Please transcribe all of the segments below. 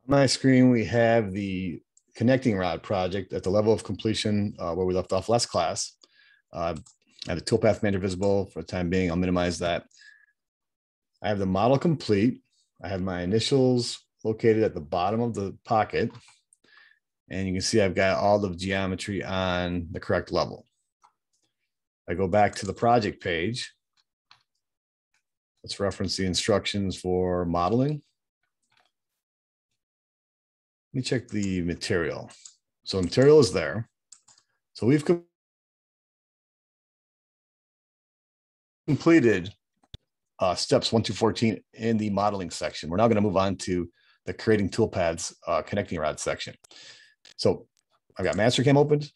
On my screen, we have the connecting rod project at the level of completion where we left off last class. I have the toolpath manager visible for the time being. I'll minimize that. I have the model complete. I have my initials located at the bottom of the pocket. And you can see I've got all the geometry on the correct level. I go back to the project page. Let's reference the instructions for modeling. Let me check the material. So the material is there. So we've completed steps 1 through 14 in the modeling section. We're now going to move on to the creating toolpaths connecting rod section. So I've got Mastercam opened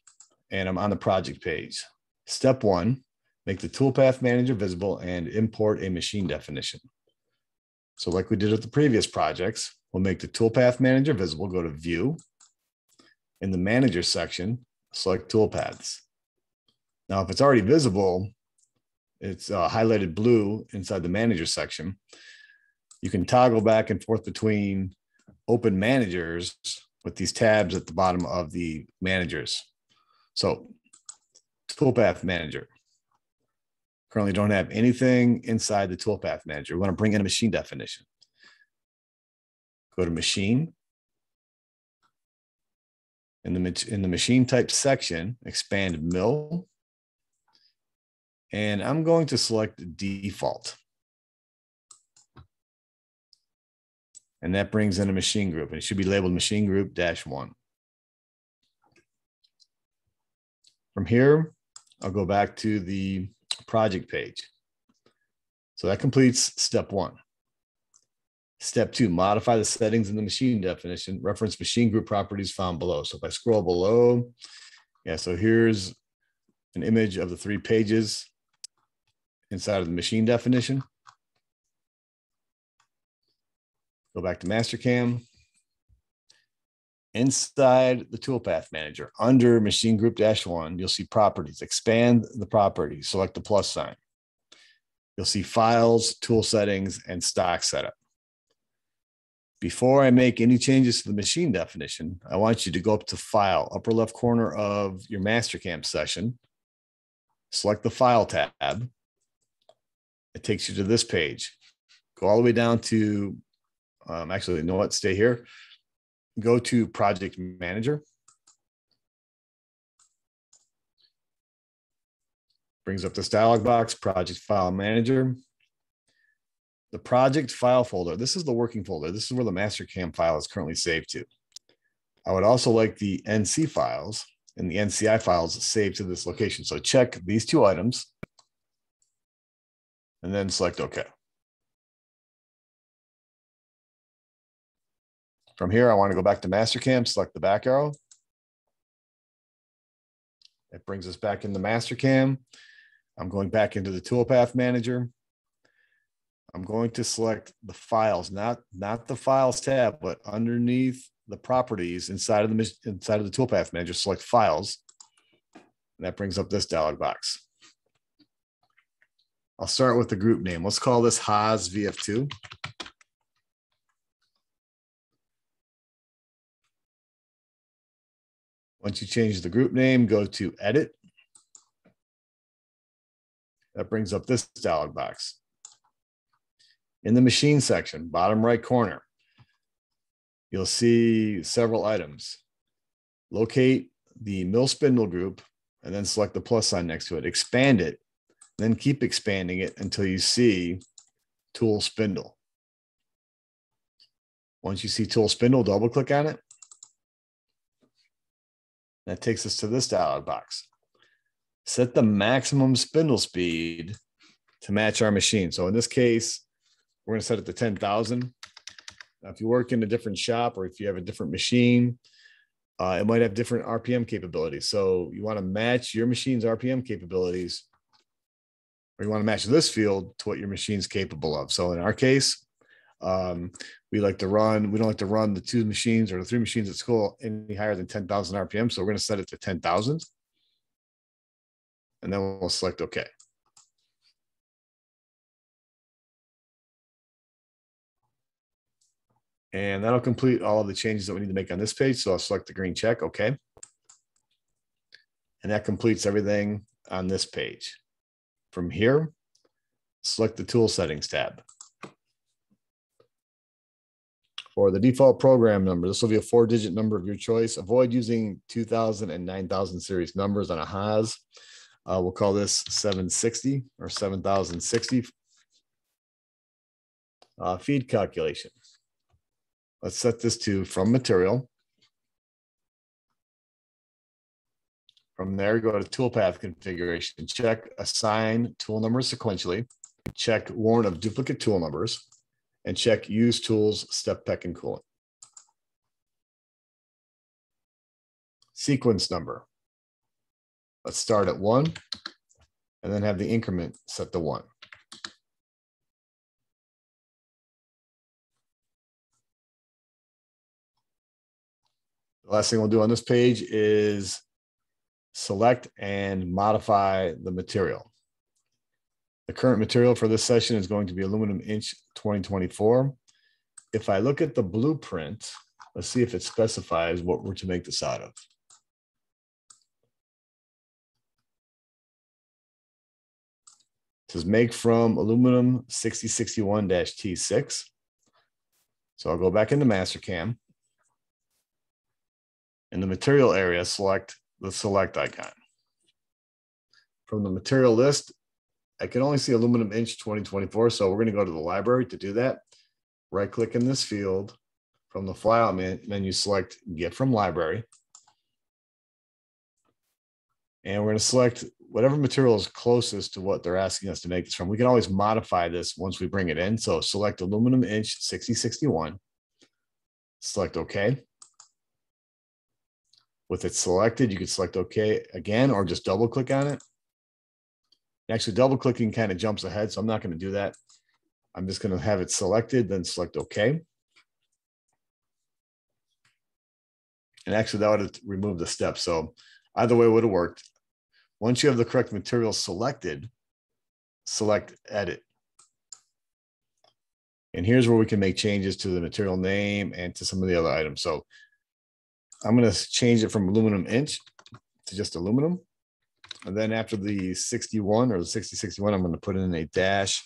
and I'm on the project page. Step 1, make the toolpath manager visible and import a machine definition. So like we did with the previous projects, we'll make the toolpath manager visible, go to view. In the manager section, select toolpaths. Now, if it's already visible, it's highlighted blue inside the manager section. You can toggle back and forth between open managers with these tabs at the bottom of the managers. So toolpath manager. Currently don't have anything inside the toolpath manager. We want to bring in a machine definition. Go to machine. In the machine type section, expand mill. And I'm going to select default. And that brings in a machine group. And it should be labeled machine group -1. From here, I'll go back to the project page. So that completes step 1. Step 2, modify the settings in the machine definition, reference machine group properties found below. So if I scroll below, so here's an image of the 3 pages inside of the machine definition. Go back to Mastercam. Inside the toolpath manager, under machine group -1, you'll see properties. Expand the properties, select the plus sign. You'll see files, tool settings, and stock setup. Before I make any changes to the machine definition, I want you to go up to File, upper left corner of your Mastercam session. Select the File tab. It takes you to this page. Go all the way down to, actually, you know what? Stay here. Go to Project Manager. Brings up this dialog box, Project File Manager. The project file folder, this is the working folder. This is where the Mastercam file is currently saved to. I would also like the NC files and the NCI files saved to this location. So check these 2 items and then select OK. From here, I want to go back to Mastercam, select the back arrow. It brings us back into Mastercam. I'm going back into the toolpath manager. I'm going to select the files, not the files tab, but underneath the properties inside of the toolpath manager, select files. And that brings up this dialog box. I'll start with the group name. Let's call this Haas VF2. Once you change the group name, go to Edit. That brings up this dialog box. In the machine section, bottom right corner, you'll see several items. Locate the mill spindle group and then select the plus sign next to it. Expand it, then keep expanding it until you see tool spindle. Once you see tool spindle, double click on it. That takes us to this dialog box. Set the maximum spindle speed to match our machine. So in this case, we're going to set it to 10,000. Now, if you work in a different shop or if you have a different machine, it might have different RPM capabilities. So you want to match your machine's RPM capabilities, or you want to match this field to what your machine's capable of. So in our case, we don't like to run the 2 machines or the 3 machines at school any higher than 10,000 RPM. So we're going to set it to 10,000. And then we'll select OK. And that'll complete all of the changes that we need to make on this page. So I'll select the green check, okay. And that completes everything on this page. From here, select the Tool Settings tab. For the default program number, this will be a 4-digit number of your choice. Avoid using 2000 and 9000 series numbers on a Haas. We'll call this 760 or 7060. Feed calculation. Let's set this to from material. From there, go to toolpath configuration. Check assign tool numbers sequentially. Check warn of duplicate tool numbers. And check use tools, step peck, and coolant. Sequence number. Let's start at 1 and then have the increment set to 1. The last thing we'll do on this page is select and modify the material. The current material for this session is going to be aluminum inch 2024. If I look at the blueprint, let's see if it specifies what we're to make this out of. It says make from aluminum 6061-T6. So I'll go back into Mastercam. In the material area, select the select icon. From the material list, I can only see aluminum inch 2024. So we're going to go to the library to do that. Right click in this field. From the flyout menu, select get from library. And we're going to select whatever material is closest to what they're asking us to make this from. We can always modify this once we bring it in. So select aluminum inch 6061. Select OK. With it selected, you can select OK again, or just double click on it. Actually, double clicking kind of jumps ahead, so I'm not going to do that. I'm just going to have it selected, then select OK. And actually, that would have removed the step. So either way would have worked. Once you have the correct material selected, select Edit. And here's where we can make changes to the material name and to some of the other items. So I'm going to change it from aluminum inch to just aluminum. And then after the 61 or the 6061, I'm going to put in a dash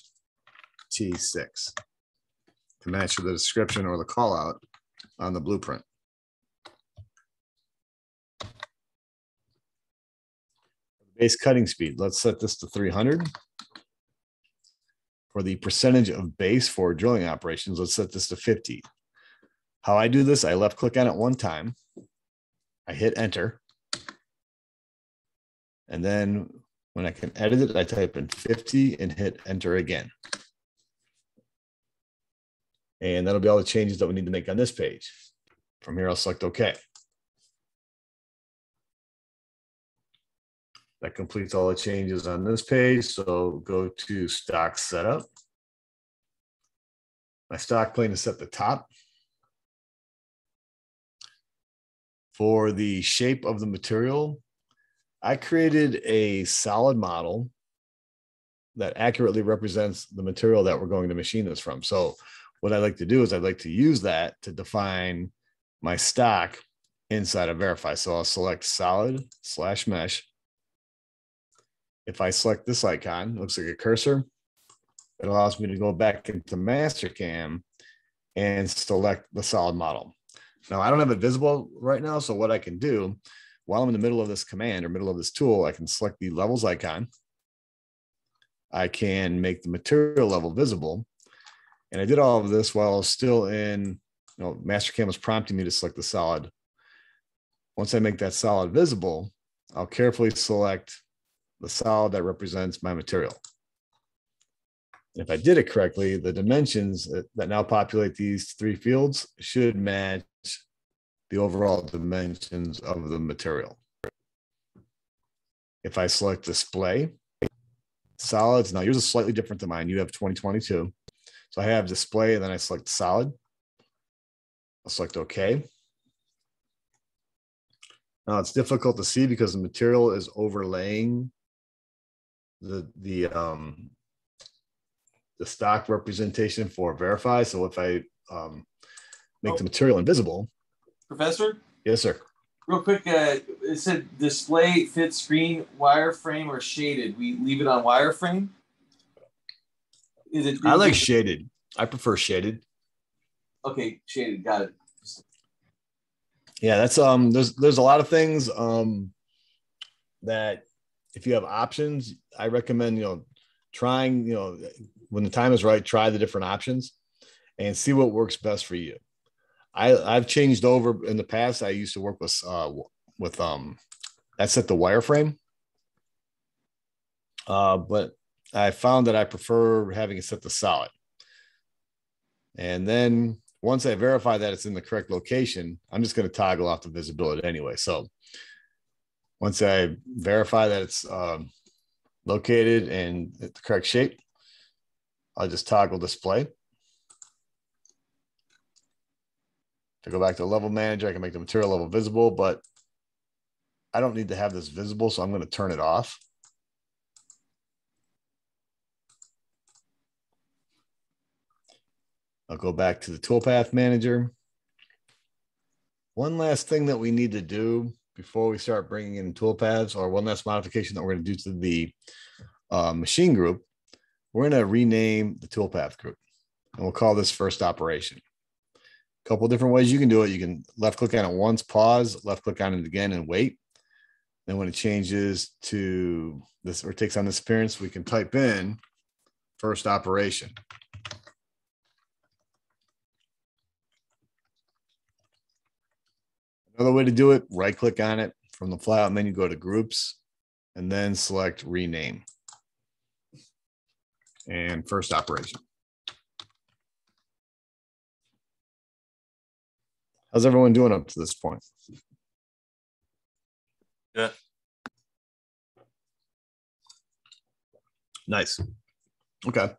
T6 to match the description or the call out on the blueprint. Base cutting speed, let's set this to 300. For the percentage of base for drilling operations, let's set this to 50. How I do this, I left click on it one time. I hit enter. And then when I can edit it, I type in 50 and hit enter again. And that'll be all the changes that we need to make on this page. From here, I'll select OK. That completes all the changes on this page. So go to stock setup. My stock plane is set to top. For the shape of the material, I created a solid model that accurately represents the material that we're going to machine this from. So what I like to do is I'd like to use that to define my stock inside of Verify. So I'll select solid/mesh. If I select this icon, it looks like a cursor. It allows me to go back into Mastercam and select the solid model. Now, I don't have it visible right now, so what I can do, while I'm in the middle of this command or middle of this tool, I can select the levels icon. I can make the material level visible. And I did all of this while I was still in, Mastercam was prompting me to select the solid. Once I make that solid visible, I'll carefully select the solid that represents my material. If I did it correctly, the dimensions that now populate these three fields should match the overall dimensions of the material. If I select display, solids, now yours is slightly different than mine. You have 2022. So I have display and then I select solid. I'll select OK. Now it's difficult to see because the material is overlaying the stock representation for Verify. So if I make the material invisible. Professor? Yes, sir. Real quick, it said display fit screen, wireframe, or shaded. We leave it on wireframe? I like shaded. I prefer shaded. Okay, shaded. Got it. Yeah, that's there's a lot of things that if you have options, I recommend trying when the time is right, try the different options and see what works best for you. I've changed over in the past. I used to work with that's at the wireframe, but I found that I prefer having it set to solid. And then once I verify that it's in the correct location, I'm just going to toggle off the visibility anyway. So once I verify that it's located and the correct shape, I'll just toggle display. To go back to level manager, I can make the material level visible, but I don't need to have this visible, so I'm going to turn it off. I'll go back to the toolpath manager. One last thing that we need to do before we start bringing in toolpaths, or one last modification that we're going to do to the machine group, we're going to rename the toolpath group, and we'll call this first operation. A couple of different ways you can do it. You can left click on it once, pause, left click on it again, and wait. Then when it changes to this or takes on this appearance, we can type in first operation. Another way to do it, right click on it from the flyout menu, go to groups, and then select rename and first operation. How's everyone doing up to this point? Yeah. Nice. Okay.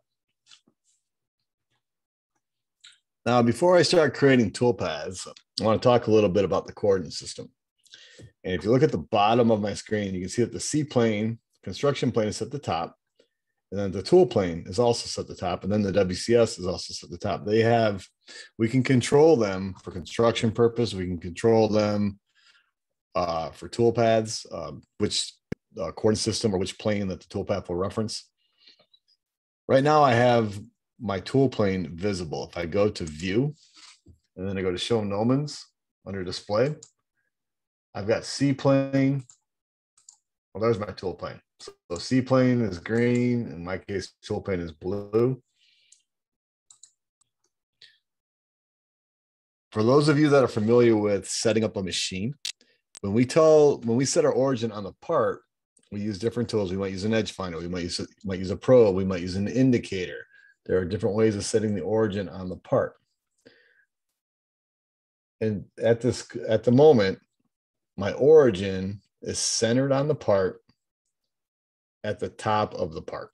Now, before I start creating toolpaths, I want to talk a little bit about the coordinate system. And if you look at the bottom of my screen, you can see that the C plane, construction plane is at the top. And then the tool plane is also set at the top. And then the WCS is also set at the top. We can control them for construction purpose. We can control them for toolpaths, which coordinate system or which plane that the toolpath will reference. Right now I have my tool plane visible. If I go to view and then I go to show nomens under display, I've got C plane. Well, there's my tool plane. So C plane is green. In my case, tool plane is blue. For those of you that are familiar with setting up a machine, when we set our origin on the part, we use different tools. We might use an edge finder. We might use a probe. We might use an indicator. There are different ways of setting the origin on the part. And at the moment, my origin is centered on the part at the top of the part.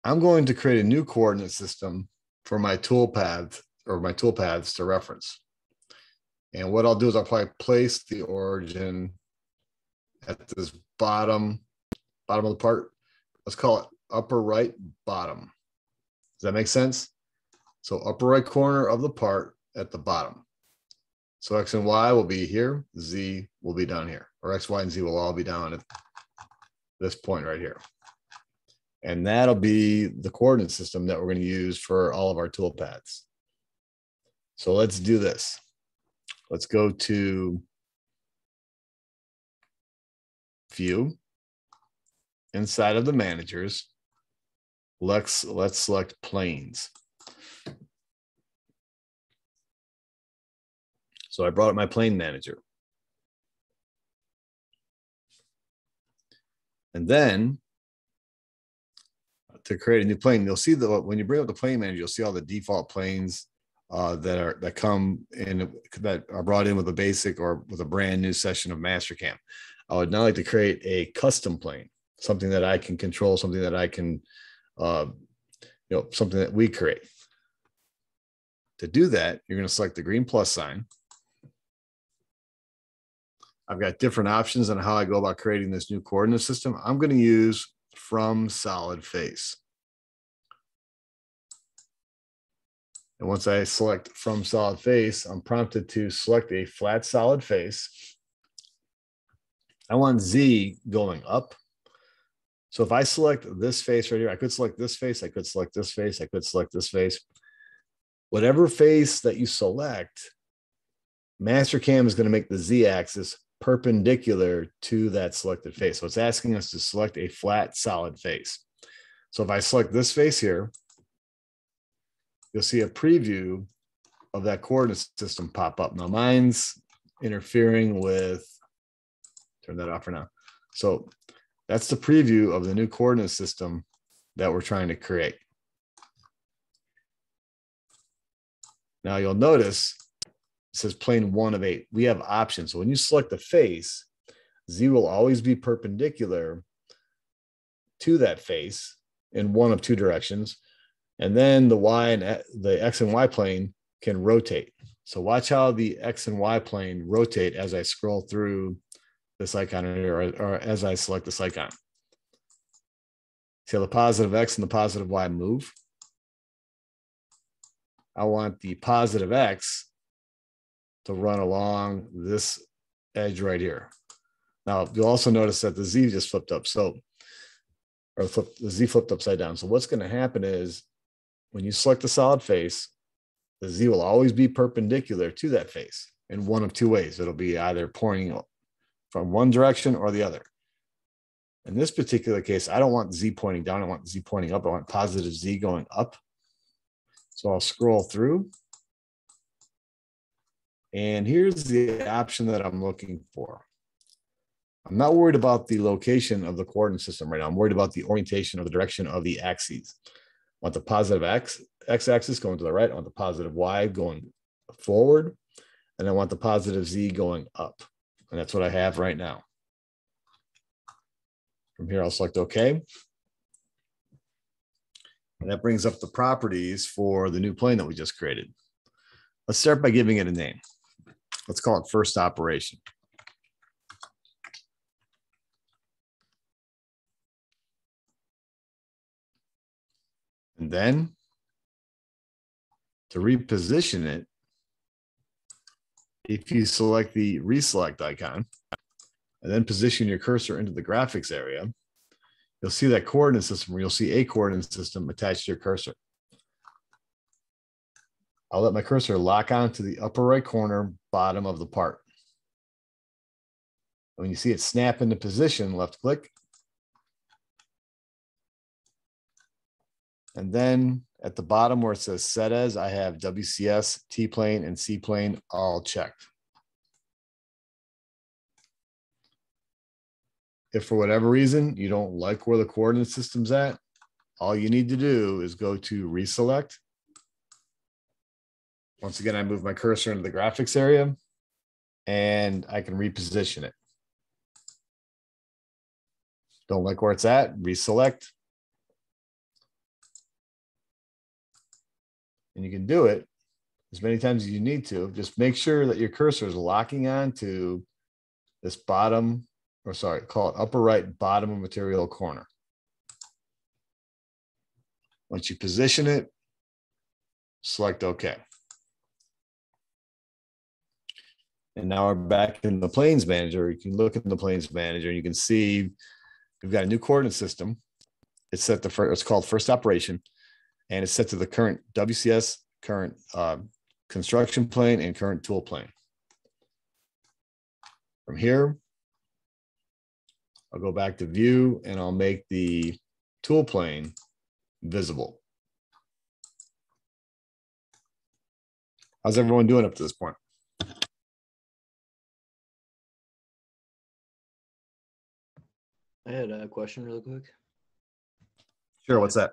I'm going to create a new coordinate system for my toolpath or my toolpaths to reference. And what I'll do is I'll probably place the origin at this bottom of the part. Let's call it upper right bottom. Does that make sense? So upper right corner of the part at the bottom. So X and Y will be here, Z will be down here, or X, Y, and Z will all be down at this point right here. And that'll be the coordinate system that we're going to use for all of our toolpaths. So let's do this. Let's go to view. Inside of the managers, let's select planes. So I brought up my plane manager. And then to create a new plane, you'll see that when you bring up the plane manager, you'll see all the default planes that come in, that are brought in with a basic or with a brand new session of Mastercam. I would now like to create a custom plane, something that I can control, something that I can, something that we create. To do that, you're going to select the green plus sign. I've got different options on how I go about creating this new coordinate system. I'm going to use from solid face. And once I select from solid face, I'm prompted to select a flat solid face. I want Z going up. So if I select this face right here, I could select this face, I could select this face, I could select this face. Whatever face that you select, Mastercam is going to make the Z axis perpendicular to that selected face. So it's asking us to select a flat solid face. So if I select this face here, you'll see a preview of that coordinate system pop up. Now mine's interfering with, turn that off for now. So that's the preview of the new coordinate system that we're trying to create. Now you'll notice it says plane 1 of 8. We have options. So when you select the face, Z will always be perpendicular to that face in one of 2 directions. And then the Y and the X and Y plane can rotate. So watch how the X and Y plane rotate as I scroll through this icon here, or as I select this icon. See how the positive X and the positive Y move? I want the positive X to run along this edge right here. Now, you'll also notice that the Z just flipped up. So, the Z flipped upside down. So what's going to happen is when you select the solid face, the Z will always be perpendicular to that face in one of 2 ways. It'll be either pointing from one direction or the other. In this particular case, I don't want Z pointing down. I want Z pointing up. I want positive Z going up. So I'll scroll through. And here's the option that I'm looking for. I'm not worried about the location of the coordinate system right now. I'm worried about the orientation or the direction of the axes. I want the positive x-axis going to the right. I want the positive y going forward. And I want the positive z going up. And that's what I have right now. From here, I'll select OK. And that brings up the properties for the new plane that we just created. Let's start by giving it a name. Let's call it first operation. And then to reposition it, if you select the reselect icon and then position your cursor into the graphics area, you'll see that coordinate system where you'll see a coordinate system attached to your cursor. I'll let my cursor lock on to the upper right corner, bottom of the part. When you see it snap into position, left click. And then at the bottom where it says set as, I have WCS, T-plane, and C-plane all checked. If for whatever reason you don't like where the coordinate system's at, all you need to do is go to reselect. Once again, I move my cursor into the graphics area and I can reposition it. Don't like where it's at, reselect. And you can do it as many times as you need to. Just make sure that your cursor is locking on to this bottom, or sorry, call it upper right bottom of material corner. Once you position it, select OK. And now we're back in the Planes Manager. You can look at the Planes Manager and you can see we've got a new coordinate system. It's set to it's called first operation, and it's set to the current WCS, current construction plane, and current tool plane. From here, I'll go back to view and I'll make the tool plane visible. How's everyone doing up to this point? I had a question really quick. Sure, what's that?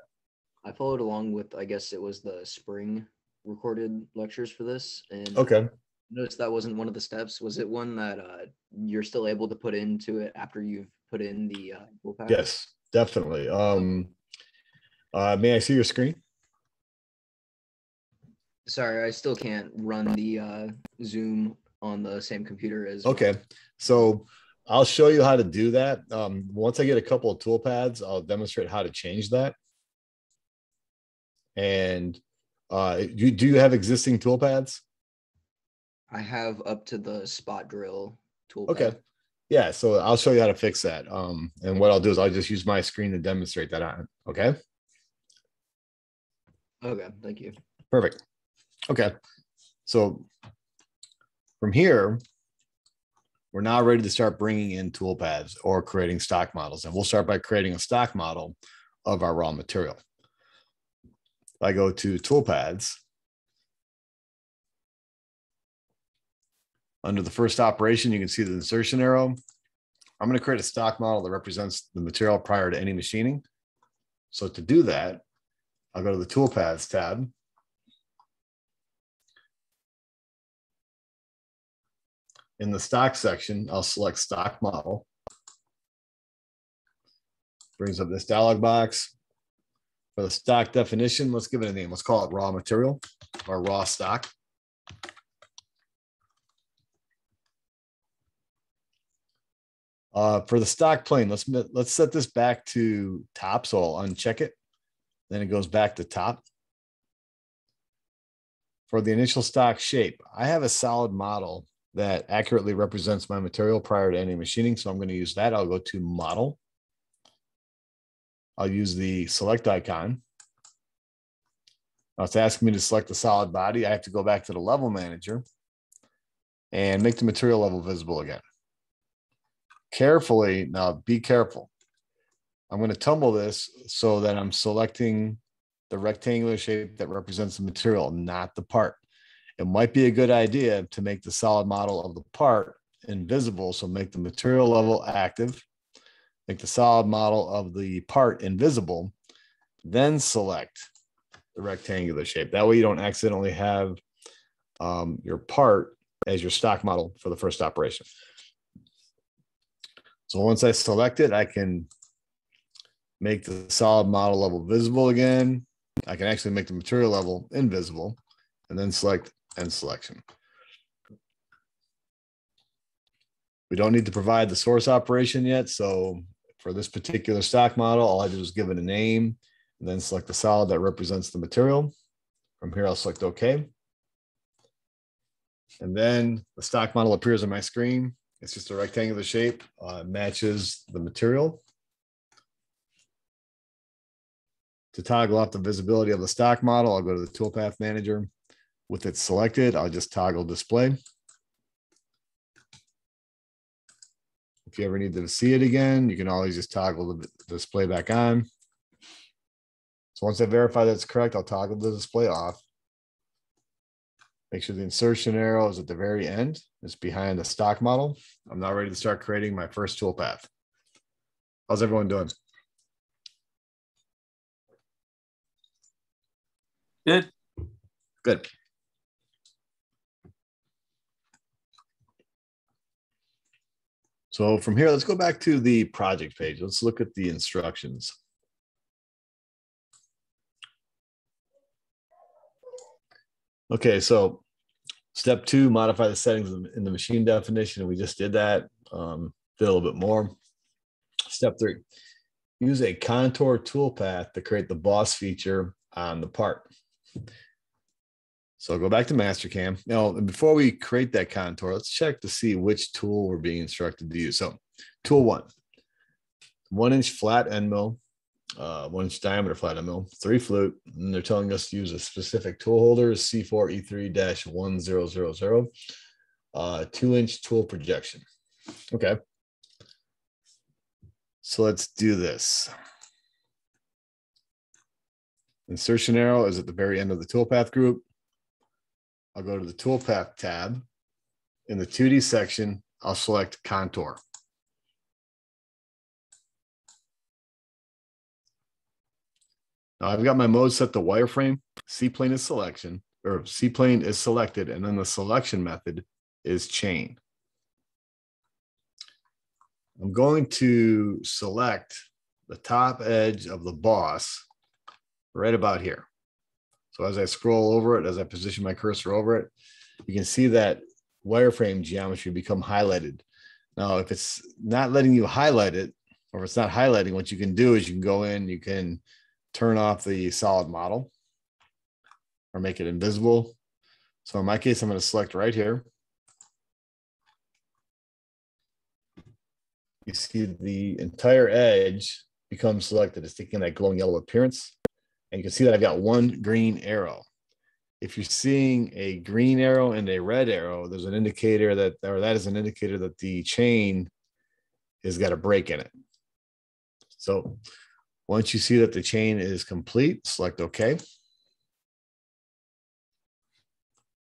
I followed along with, I guess it was the spring recorded lectures for this. And Okay. Noticed that wasn't one of the steps. Was it one that you're still able to put into it after you've put in the tool path? Yes, definitely. May I see your screen? Sorry, I still can't run the Zoom on the same computer as. Okay, so I'll show you how to do that. Once I get a couple of tool pads, I'll demonstrate how to change that. And Do you have existing tool pads? I have up to the spot drill tool. Okay. Yeah, so I'll show you how to fix that. And what I'll do is I'll just use my screen to demonstrate that on. Okay. Okay, thank you. Perfect. Okay. So from here, we're now ready to start bringing in tool pads or creating stock models. And we'll start by creating a stock model of our raw material. If I go to tool pads, under the first operation, you can see the insertion arrow. I'm going to create a stock model that represents the material prior to any machining. So to do that, I'll go to the tool pads tab. In the stock section, I'll select stock model. Brings up this dialog box. For the stock definition, let's give it a name. Let's call it raw material or raw stock. For the stock plane, let's set this back to top. So I'll uncheck it. Then it goes back to top. For the initial stock shape, I have a solid model that accurately represents my material prior to any machining. So I'm going to use that. I'll go to model. I'll use the select icon. Now it's asking me to select the solid body. I have to go back to the level manager and make the material level visible again. Carefully, now be careful. I'm going to tumble this so that I'm selecting the rectangular shape that represents the material, not the part. It might be a good idea to make the solid model of the part invisible. So make the material level active, make the solid model of the part invisible, then select the rectangular shape. That way you don't accidentally have your part as your stock model for the first operation. So once I select it, I can make the solid model level visible again. I can actually make the material level invisible and then select end selection. We don't need to provide the source operation yet. So for this particular stock model, all I did was give it a name and then select the solid that represents the material. From here, I'll select OK. And then the stock model appears on my screen. It's just a rectangular shape, matches the material. To toggle off the visibility of the stock model, I'll go to the toolpath manager. With it selected, I'll just toggle display. If you ever need to see it again, you can always just toggle the display back on. So once I verify that's correct, I'll toggle the display off. Make sure the insertion arrow is at the very end. It's behind the stock model. I'm now ready to start creating my first toolpath. How's everyone doing? Good. Good. So from here, let's go back to the project page. Let's look at the instructions. Okay, so step 2, modify the settings in the machine definition. We just did that, did a little bit more. Step 3, use a contour toolpath to create the boss feature on the part. So go back to Mastercam. Now, before we create that contour, let's check to see which tool we're being instructed to use. So tool 1, 1-inch flat end mill, 1-inch diameter flat end mill, 3 flute, and they're telling us to use a specific tool holder, C4E3-1000, 2-inch tool projection. Okay. So let's do this. Insertion arrow is at the very end of the toolpath group. I'll go to the toolpath tab. In the 2D section, I'll select contour. Now I've got my mode set to wireframe. C-plane is selection, or C-plane is selected, and then the selection method is chain. I'm going to select the top edge of the boss right about here. So as I scroll over it, as I position my cursor over it, you can see that wireframe geometry become highlighted. Now, if it's not letting you highlight it, or if it's not highlighting, what you can do is you can go in, you can turn off the solid model. or make it invisible. So in my case, I'm going to select right here. You see the entire edge becomes selected. It's taking that glowing yellow appearance. And you can see that I've got one green arrow. If you're seeing a green arrow and a red arrow, there's an indicator that, or that is an indicator that the chain has got a break in it. So once you see that the chain is complete, select OK.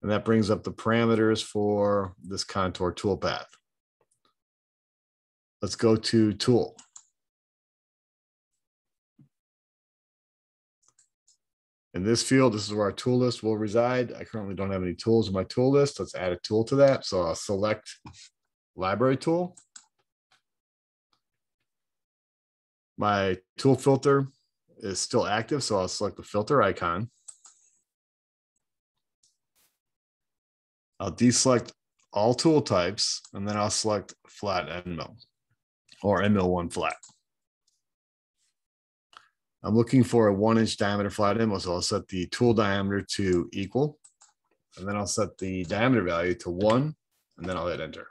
And that brings up the parameters for this contour toolpath. Let's go to Tool. In this field, this is where our tool list will reside. I currently don't have any tools in my tool list. Let's add a tool to that. So I'll select Library Tool. My tool filter is still active, so I'll select the filter icon. I'll deselect all tool types, and then I'll select flat end mill or end mill 1 flat. I'm looking for a 1-inch diameter flat end mill, so I'll set the tool diameter to equal, and then I'll set the diameter value to 1, and then I'll hit enter.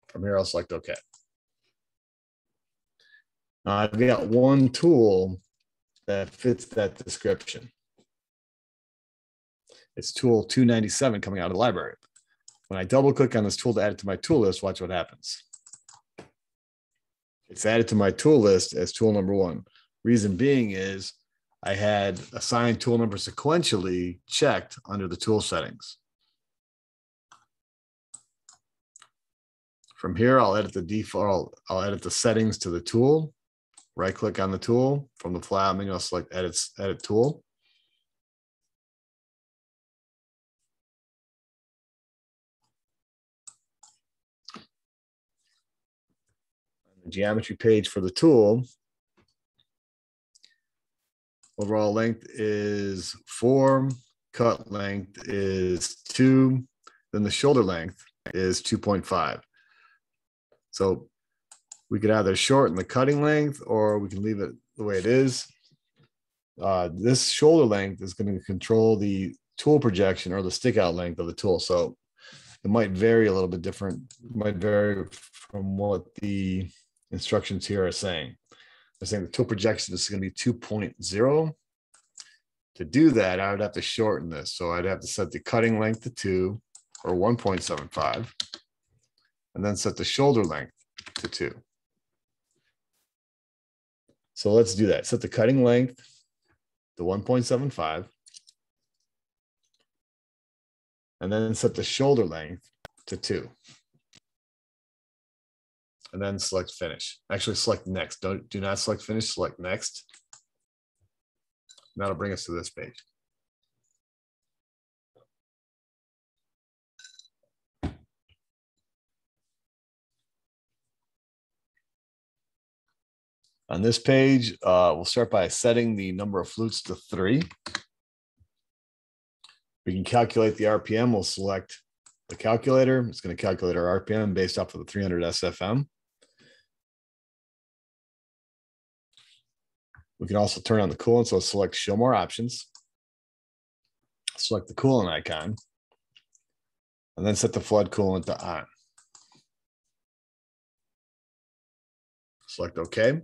From here, I'll select OK. Now I've got one tool that fits that description. It's tool 297 coming out of the library. When I double click on this tool to add it to my tool list, watch what happens. It's added to my tool list as tool number 1. Reason being is I had assigned tool number sequentially checked under the tool settings. From here, I'll edit the default, I'll edit the settings to the tool. Right click on the tool. From the file menu, I'll select edit tool. The geometry page for the tool. Overall length is 4, cut length is 2, then the shoulder length is 2.5. So we could either shorten the cutting length or we can leave it the way it is. This shoulder length is going to control the tool projection or the stick out length of the tool. So it might vary a little bit different. It might vary from what the instructions here are saying. They're saying the tool projection is going to be 2.0. To do that, I would have to shorten this. So I'd have to set the cutting length to 2 or 1.75, and then set the shoulder length to 2. So let's do that. Set the cutting length to 1.75, and then set the shoulder length to 2. And then select finish. Actually, select next. Do not select finish, select next. That'll bring us to this page. On this page, we'll start by setting the number of flutes to 3. We can calculate the RPM. We'll select the calculator. It's going to calculate our RPM based off of the 300 SFM. We can also turn on the coolant, so select show more options. Select the coolant icon, and then set the flood coolant to on. Select OK.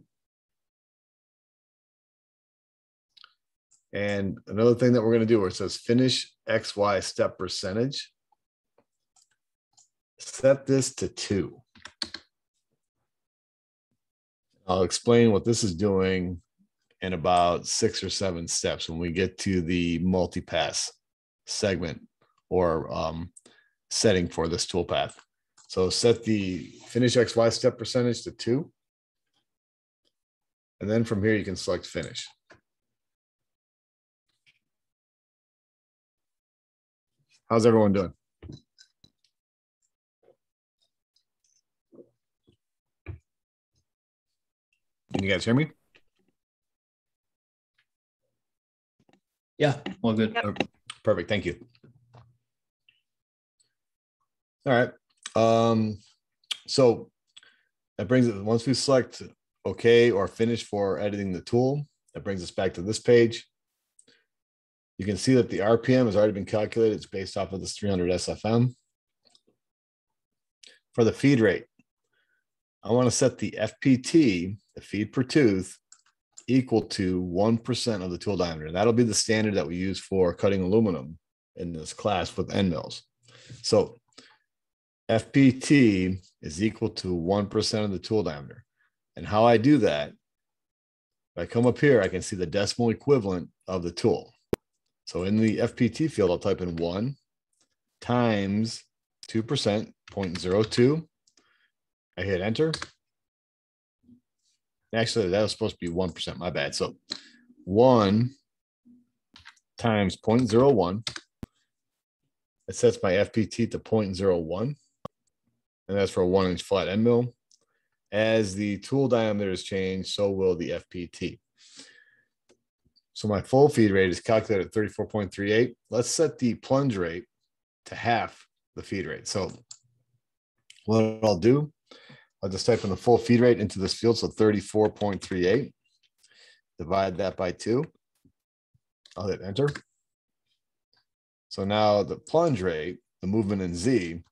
And another thing that we're going to do where it says finish XY step percentage, set this to 2. I'll explain what this is doing in about 6 or 7 steps when we get to the multi-pass segment or setting for this toolpath. So set the finish XY step percentage to 2. And then from here, you can select finish. How's everyone doing? Can you guys hear me? Yeah, all good. Yep. Perfect. Thank you. All right. So that brings it, once we select OK or finish for editing the tool, That brings us back to this page. You can see that the RPM has already been calculated. It's based off of this 300 SFM. For the feed rate, I want to set the FPT, the feed per tooth, equal to 1% of the tool diameter. That'll be the standard that we use for cutting aluminum in this class with end mills. So FPT is equal to 1% of the tool diameter. And how I do that, if I come up here, I can see the decimal equivalent of the tool. So in the FPT field, I'll type in 1 times 2%, 0.02. I hit enter. Actually, that was supposed to be 1%, my bad. So 1 times 0.01. It sets my FPT to 0.01. And that's for a 1-inch flat end mill. As the tool diameters change, so will the FPT. So my full feed rate is calculated at 34.38. Let's set the plunge rate to half the feed rate. So what I'll do, I'll just type in the full feed rate into this field. So 34.38, divide that by 2. I'll hit enter. So now the plunge rate, the movement in Z,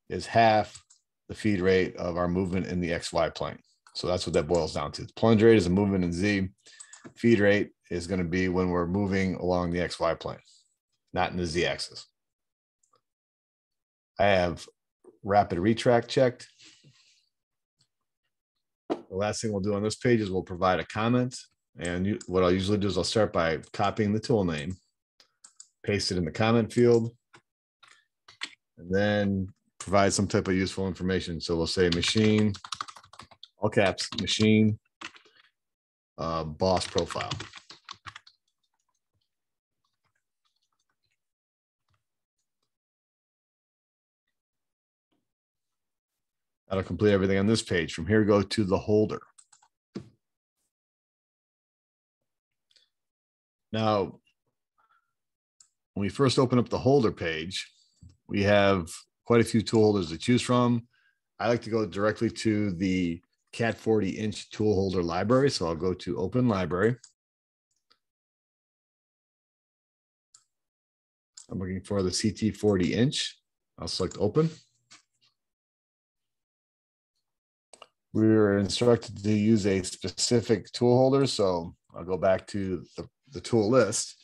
is half the feed rate of our movement in the XY plane. So that's what that boils down to. The plunge rate is a movement in Z. Feed rate is going to be when we're moving along the XY plane, not in the Z axis. I have rapid retract checked. The last thing we'll do on this page is we'll provide a comment. And what I'll usually do is I'll start by copying the tool name, paste it in the comment field, and then provide some type of useful information. So we'll say machine, all caps, machine, boss profile. That'll complete everything on this page. From here, go to the holder. Now, when we first open up the holder page, we have quite a few tool holders to choose from. I like to go directly to the Cat 40-inch tool holder library. So I'll go to Open Library. I'm looking for the CT 40-inch. I'll select Open. We were instructed to use a specific tool holder, so I'll go back to the tool list.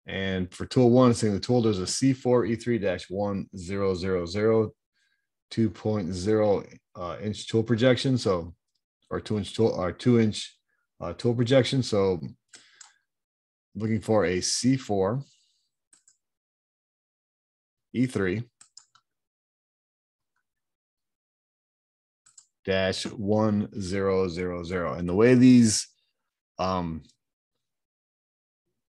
And for tool 1, saying the tool holder is a C4 E3-1000 2.0 inch tool projection. So, or 2-inch tool, or 2-inch tool projection. So, looking for a C4 E3 -1000. And the way these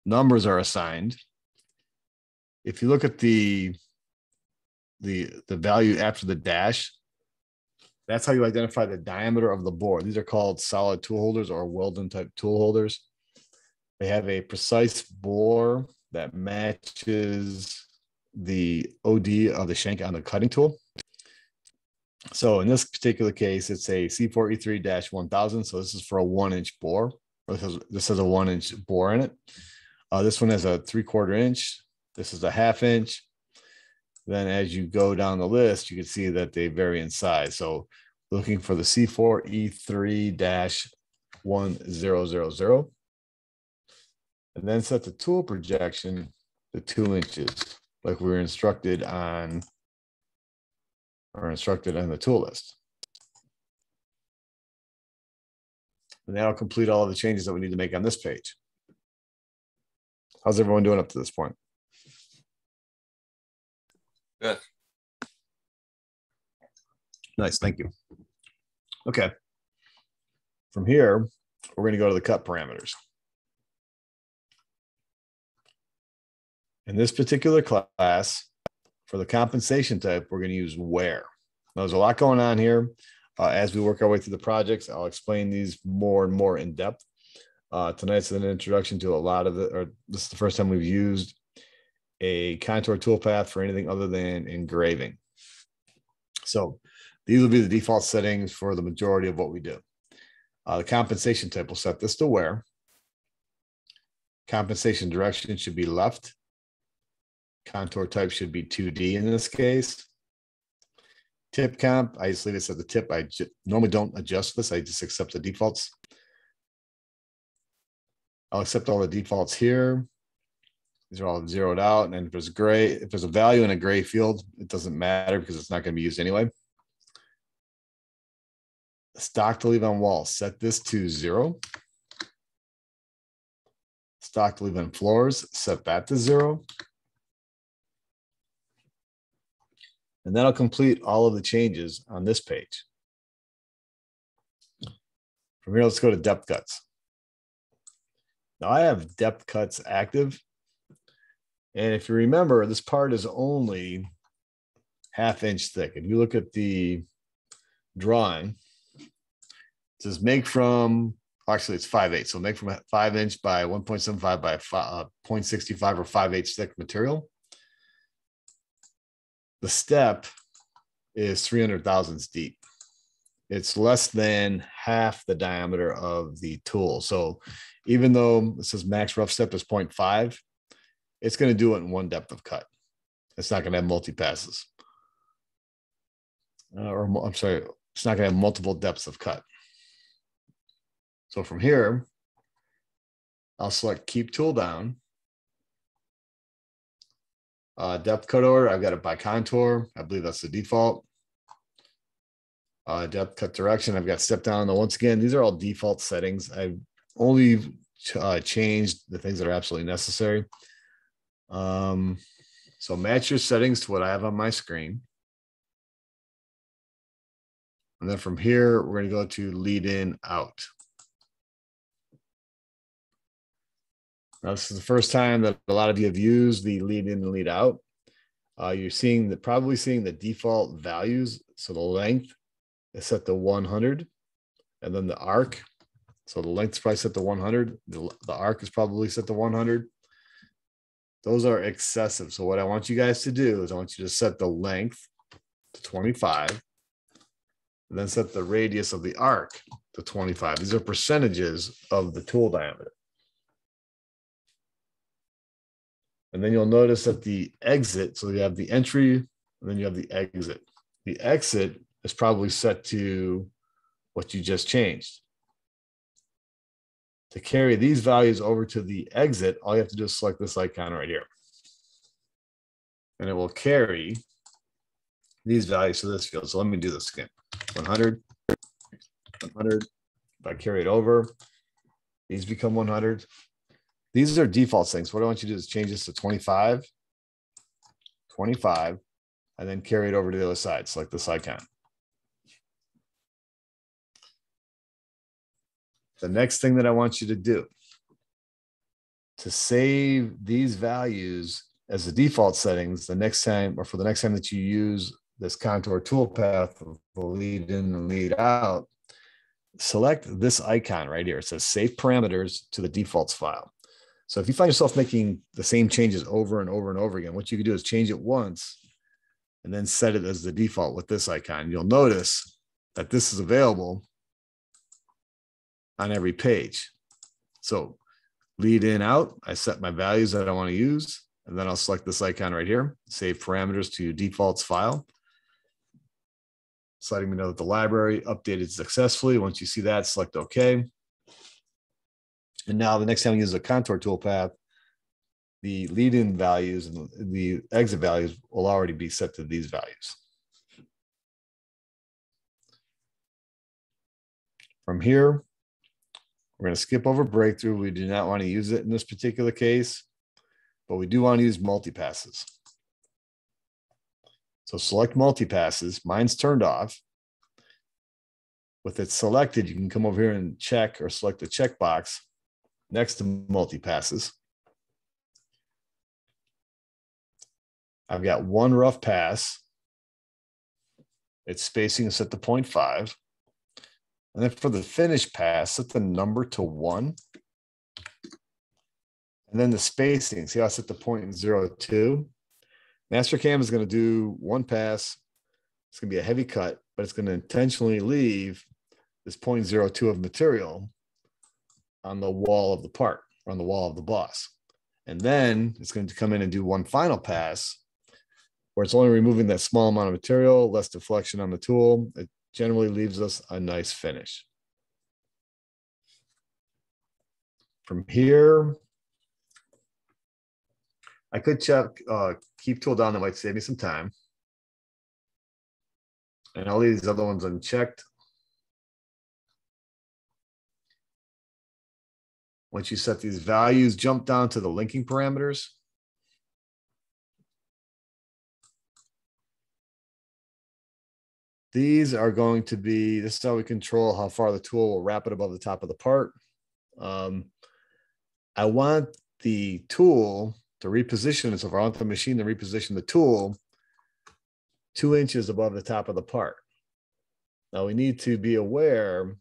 numbers are assigned, if you look at the value after the dash, that's how you identify the diameter of the bore. These are called solid tool holders or Weldon type tool holders. They have a precise bore that matches the OD of the shank on the cutting tool. So in this particular case, it's a C4 E3-1000. So this is for a 1-inch bore. This has a 1-inch bore in it. This one has a 3/4 inch. This is a 1/2 inch. Then as you go down the list, you can see that they vary in size. So looking for the C4 E3-1000. And then set the tool projection to 2 inches, like we were instructed on, or instructed on the tool list. And that'll complete all of the changes that we need to make on this page. How's everyone doing up to this point? Good. Nice, thank you. Okay. From here, we're going to go to the cut parameters. In this particular class, for the compensation type, we're going to use where. Now, there's a lot going on here. As we work our way through the projects, I'll explain these more and more in depth. Tonight's an introduction to a lot of it, or this is the first time we've used a contour toolpath for anything other than engraving. So these will be the default settings for the majority of what we do. The compensation type, we'll set this to where. Compensation direction should be left. Contour type should be 2D in this case. Tip comp, I just leave this at the tip. I normally don't adjust this. I just accept the defaults. I'll accept all the defaults here. These are all zeroed out. And if there's gray, if there's a value in a gray field, it doesn't matter because it's not going to be used anyway. Stock to leave on wall, set this to 0. Stock to leave on floors, set that to 0. And that'll complete all of the changes on this page. From here, let's go to depth cuts. Now I have depth cuts active. And if you remember, this part is only 1/2 inch thick. If you look at the drawing, it says make from, actually it's 5/8. So make from 5 inch by 1.75 by 0.65 or 5/8 thick material. The step is 300 thousandths deep. It's less than half the diameter of the tool. So even though it says max rough step is 0.5, it's going to do it in one depth of cut. It's not going to have multi-passes. I'm sorry, it's not going to have multiple depths of cut. So from here, I'll select keep tool down. Depth cut order, I've got it by contour. I believe that's the default. Depth cut direction, I've got step down. Now, once again, these are all default settings. I've only changed the things that are absolutely necessary. So match your settings to what I have on my screen. And then from here, we're going to go to lead in out. Now, this is the first time that a lot of you have used the lead in and lead out. You're seeing probably seeing the default values. So the length is set to 100, and then the arc. So the length is probably set to 100. The arc is probably set to 100. Those are excessive. So what I want you guys to do is I want you to set the length to 25, and then set the radius of the arc to 25. These are percentages of the tool diameter. And then you'll notice that the exit, so you have the entry, and then you have the exit. The exit is probably set to what you just changed. To carry these values over to the exit, all you have to do is select this icon right here. And it will carry these values to this field. So let me do this again. 100, 100. If I carry it over, these become 100. These are default things. What I want you to do is change this to 25, 25, and then carry it over to the other side. Select this icon. The next thing that I want you to do to save these values as the default settings the next time, or for the next time that you use this contour toolpath of lead in and lead out, select this icon right here. It says save parameters to the defaults file. So if you find yourself making the same changes over and over and over again, what you can do is change it once and then set it as the default with this icon. You'll notice that this is available on every page. So lead in, out, I set my values that I want to use, and then I'll select this icon right here, save parameters to defaults file. It's letting me know that the library updated successfully. Once you see that, select OK. And now the next time you use a contour toolpath, the lead-in values and the exit values will already be set to these values. From here, we're going to skip over breakthrough. We do not want to use it in this particular case, but we do want to use multi-passes. So select multi-passes. Mine's turned off. With it selected, you can come over here and check or select the checkbox next to multi-passes. I've got one rough pass. Its spacing is set to 0.5. And then for the finish pass, set the number to 1. And then the spacing, see how I set the 0.02? Mastercam is going to do one pass. It's going to be a heavy cut, but it's going to intentionally leave this 0.02 of material on the wall of the part, or on the wall of the boss. And then it's going to come in and do one final pass where it's only removing that small amount of material, less deflection on the tool. It generally leaves us a nice finish. From here, I could check keep tool down. That might save me some time. And I'll leave these other ones unchecked. Once you set these values, jump down to the linking parameters. These are going to be, this is how we control how far the tool will wrap it above the top of the part. I want the tool to reposition it. So if I want the machine to reposition the tool 2 inches above the top of the part. Now we need to be aware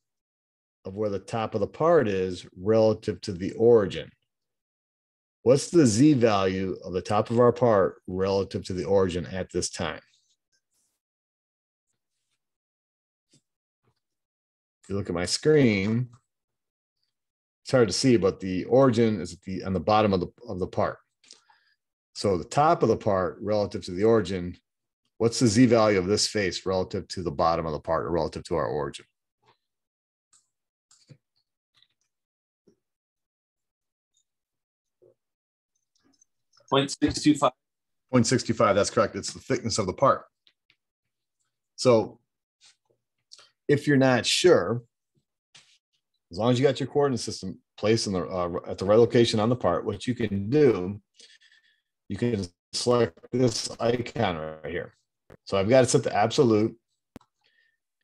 of where the top of the part is relative to the origin. What's the Z value of the top of our part relative to the origin at this time? If you look at my screen, it's hard to see, but the origin is on the bottom of the part. So the top of the part relative to the origin, what's the Z value of this face relative to the bottom of the part or relative to our origin? .625. 0.625, that's correct. It's the thickness of the part. So if you're not sure, as long as you got your coordinate system placed in the at the right location on the part, what you can do, you can select this icon right here. So I've got it set to absolute.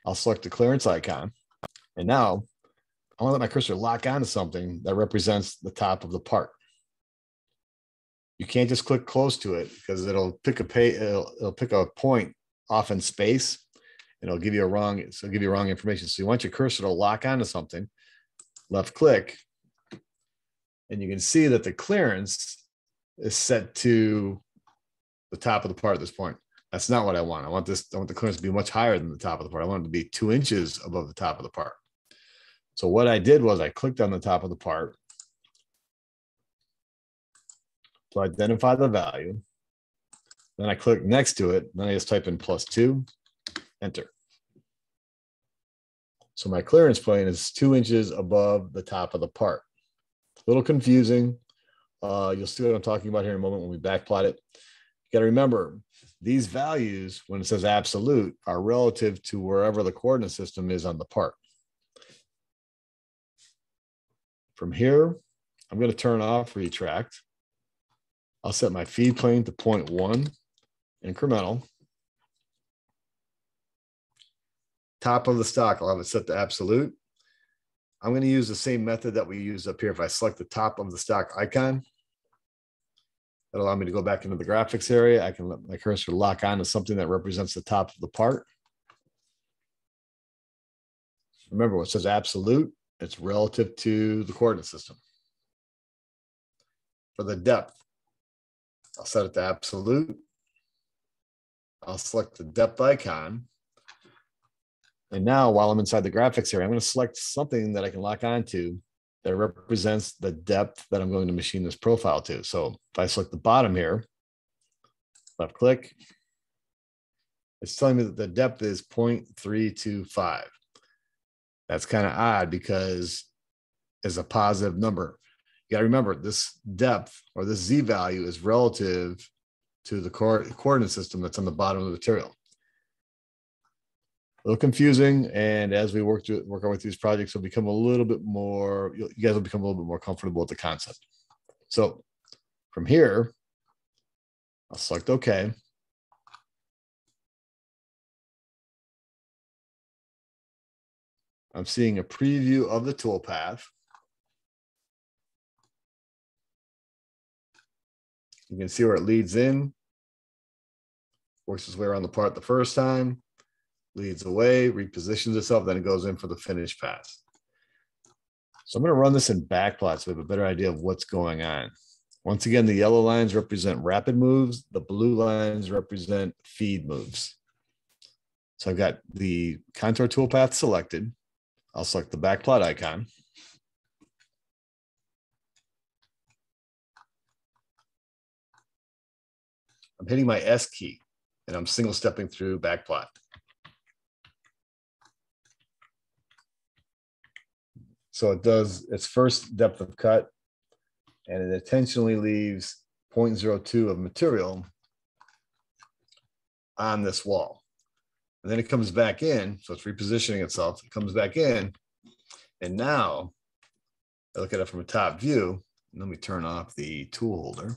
I'll select the clearance icon. And now I want to let my cursor lock onto something that represents the top of the part. You can't just click close to it because it'll pick a point off in space and it'll give you wrong information. So you want your cursor to lock onto something, left click, and you can see that the clearance is set to the top of the part at this point. That's not what I want. I want the clearance to be much higher than the top of the part. I want it to be 2 inches above the top of the part. So what I did was I clicked on the top of the part to identify the value. Then I click next to it. Then I just type in +2, enter. So my clearance plane is 2 inches above the top of the part. A little confusing. You'll see what I'm talking about here in a moment when we backplot it. You got to remember, these values, when it says absolute, are relative to wherever the coordinate system is on the part. From here, I'm going to turn off retract. I'll set my feed plane to 0.1 incremental. Top of the stock, I'll have it set to absolute. I'm going to use the same method that we use up here. If I select the top of the stock icon, that'll allow me to go back into the graphics area. I can let my cursor lock on to something that represents the top of the part. Remember, what says absolute, it's relative to the coordinate system. For the depth, I'll set it to absolute. I'll select the depth icon. And now while I'm inside the graphics area, I'm going to select something that I can lock onto that represents the depth that I'm going to machine this profile to. So if I select the bottom here, left click, it's telling me that the depth is 0.325. That's kind of odd because it's a positive number. You got to remember this depth or this Z value is relative to the coordinate system that's on the bottom of the material. A little confusing, and as we work our way through these projects, will become a little bit more. You guys will become a little bit more comfortable with the concept. So from here, I'll select OK. I'm seeing a preview of the toolpath. You can see where it leads in, works its way around the part the first time, leads away, repositions itself, then it goes in for the finish pass. So I'm going to run this in backplot so we have a better idea of what's going on. Once again, the yellow lines represent rapid moves. The blue lines represent feed moves. So I've got the contour toolpath selected. I'll select the backplot icon. I'm hitting my S key and I'm single stepping through backplot. So it does its first depth of cut and it intentionally leaves 0.02 of material on this wall. And then it comes back in. So it's repositioning itself. It comes back in. And now I look at it from a top view. Let me turn off the tool holder.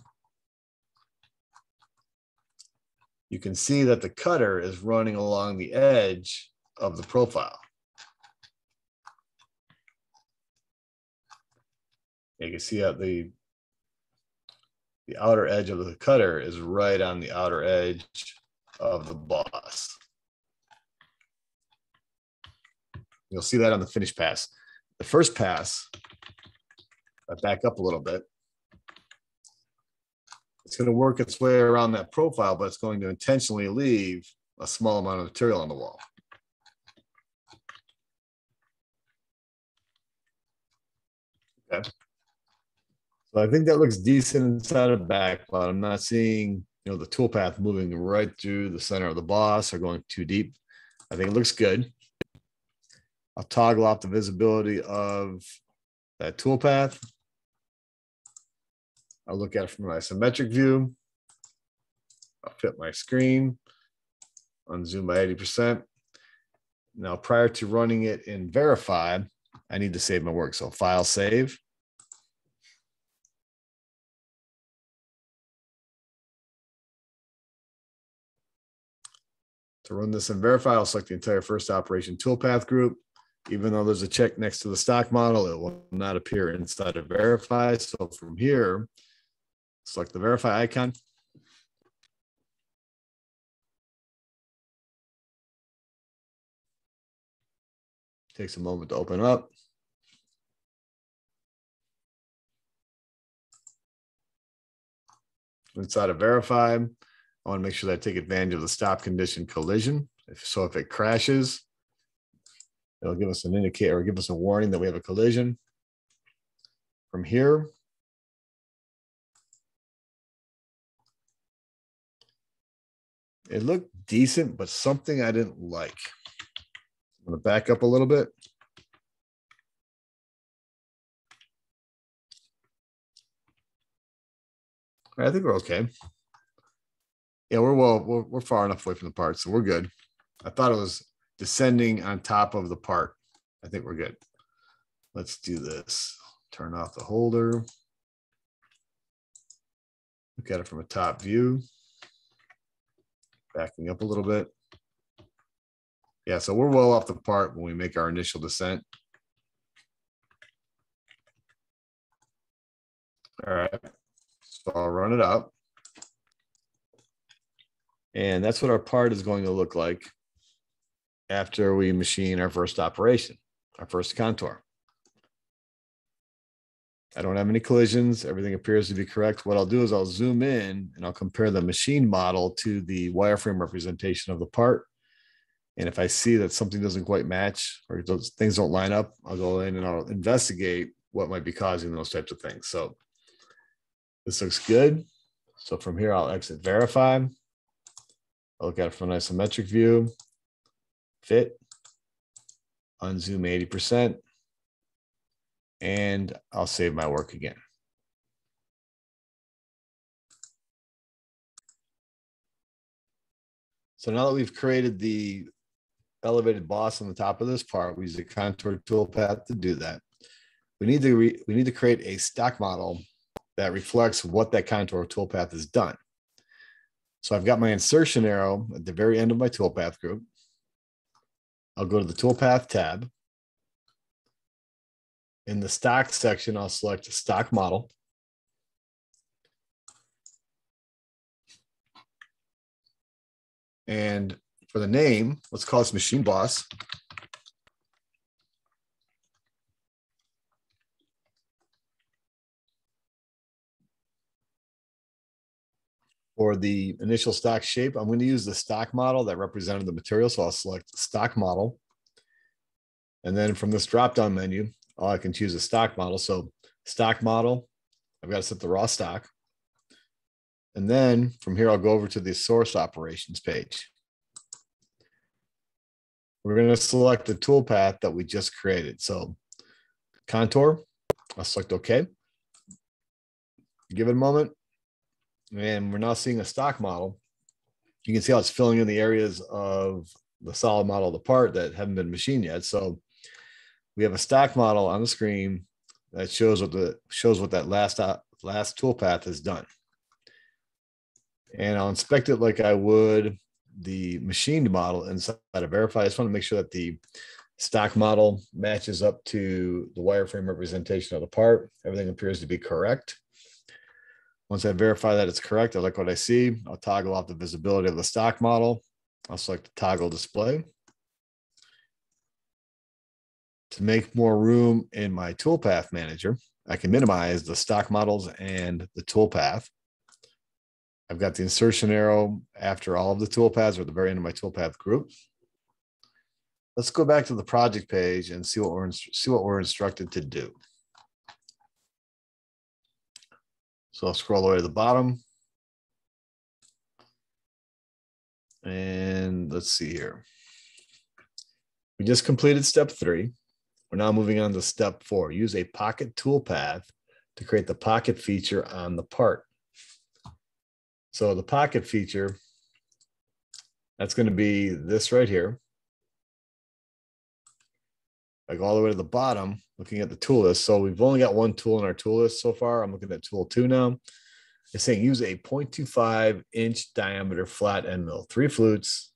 You can see that the cutter is running along the edge of the profile. You can see that the outer edge of the cutter is right on the outer edge of the boss. You'll see that on the finish pass. The first pass, I back up a little bit. It's going to work its way around that profile, but it's going to intentionally leave a small amount of material on the wall. Okay. So I think that looks decent inside of backplot. I'm not seeing, the toolpath moving right through the center of the boss or going too deep. I think it looks good. I'll toggle off the visibility of that toolpath. I'll look at it from an isometric view. I'll fit my screen, unzoom by 80%. Now, prior to running it in Verify, I need to save my work. So File, Save. To run this in Verify, I'll select the entire first operation toolpath group. Even though there's a check next to the stock model, it will not appear inside of Verify. So from here, select the Verify icon. Takes a moment to open up. Inside of Verify, I want to make sure that I take advantage of the stop condition collision. If it crashes, it'll give us an indicator or give us a warning that we have a collision. From here, it looked decent, but something I didn't like. I'm going to back up a little bit. I think we're okay. Yeah, we're far enough away from the part, so we're good. I thought it was descending on top of the part. I think we're good. Let's do this. Turn off the holder. Look at it from a top view. Backing up a little bit. Yeah, so we're well off the part when we make our initial descent. All right, so I'll run it up. And that's what our part is going to look like after we machine our first operation, our first contour. I don't have any collisions. Everything appears to be correct. What I'll do is I'll zoom in and I'll compare the machine model to the wireframe representation of the part. And if I see that something doesn't quite match or those things don't line up, I'll go in and I'll investigate what might be causing those types of things. So this looks good. So from here, I'll exit Verify. I'll look at it from an isometric view, fit, unzoom 80%, and I'll save my work again. So now that we've created the elevated boss on the top of this part, we use the contour toolpath to do that. We need to create a stock model that reflects what that contour toolpath has done. So I've got my insertion arrow at the very end of my toolpath group. I'll go to the toolpath tab. In the stock section, I'll select stock model. And for the name, let's call this Machine Boss. For the initial stock shape, I'm going to use the stock model that represented the material. So I'll select stock model. And then from this drop-down menu, I can choose a stock model. So stock model, I've got to set the raw stock. And then from here, I'll go over to the source operations page. We're going to select the toolpath that we just created. So contour, I'll select OK. Give it a moment. And we're now seeing a stock model. You can see how it's filling in the areas of the solid model of the part that haven't been machined yet. So we have a stock model on the screen that shows what that last toolpath has done. And I'll inspect it like I would the machined model inside of Verify. I just want to make sure that the stock model matches up to the wireframe representation of the part. Everything appears to be correct. Once I verify that it's correct, I like what I see. I'll toggle off the visibility of the stock model. I'll select the toggle display. To make more room in my toolpath manager, I can minimize the stock models and the toolpath. I've got the insertion arrow after all of the toolpaths or at the very end of my toolpath group. Let's go back to the project page and see what we're instructed to do. So I'll scroll all the way to the bottom. And let's see here. We just completed step 3. We're now moving on to step 4. Use a pocket toolpath to create the pocket feature on the part. So the pocket feature, that's going to be this right here. I go all the way to the bottom, looking at the tool list. So we've only got one tool in our tool list so far. I'm looking at tool 2 now. It's saying use a 0.25-inch diameter flat end mill, 3 flutes.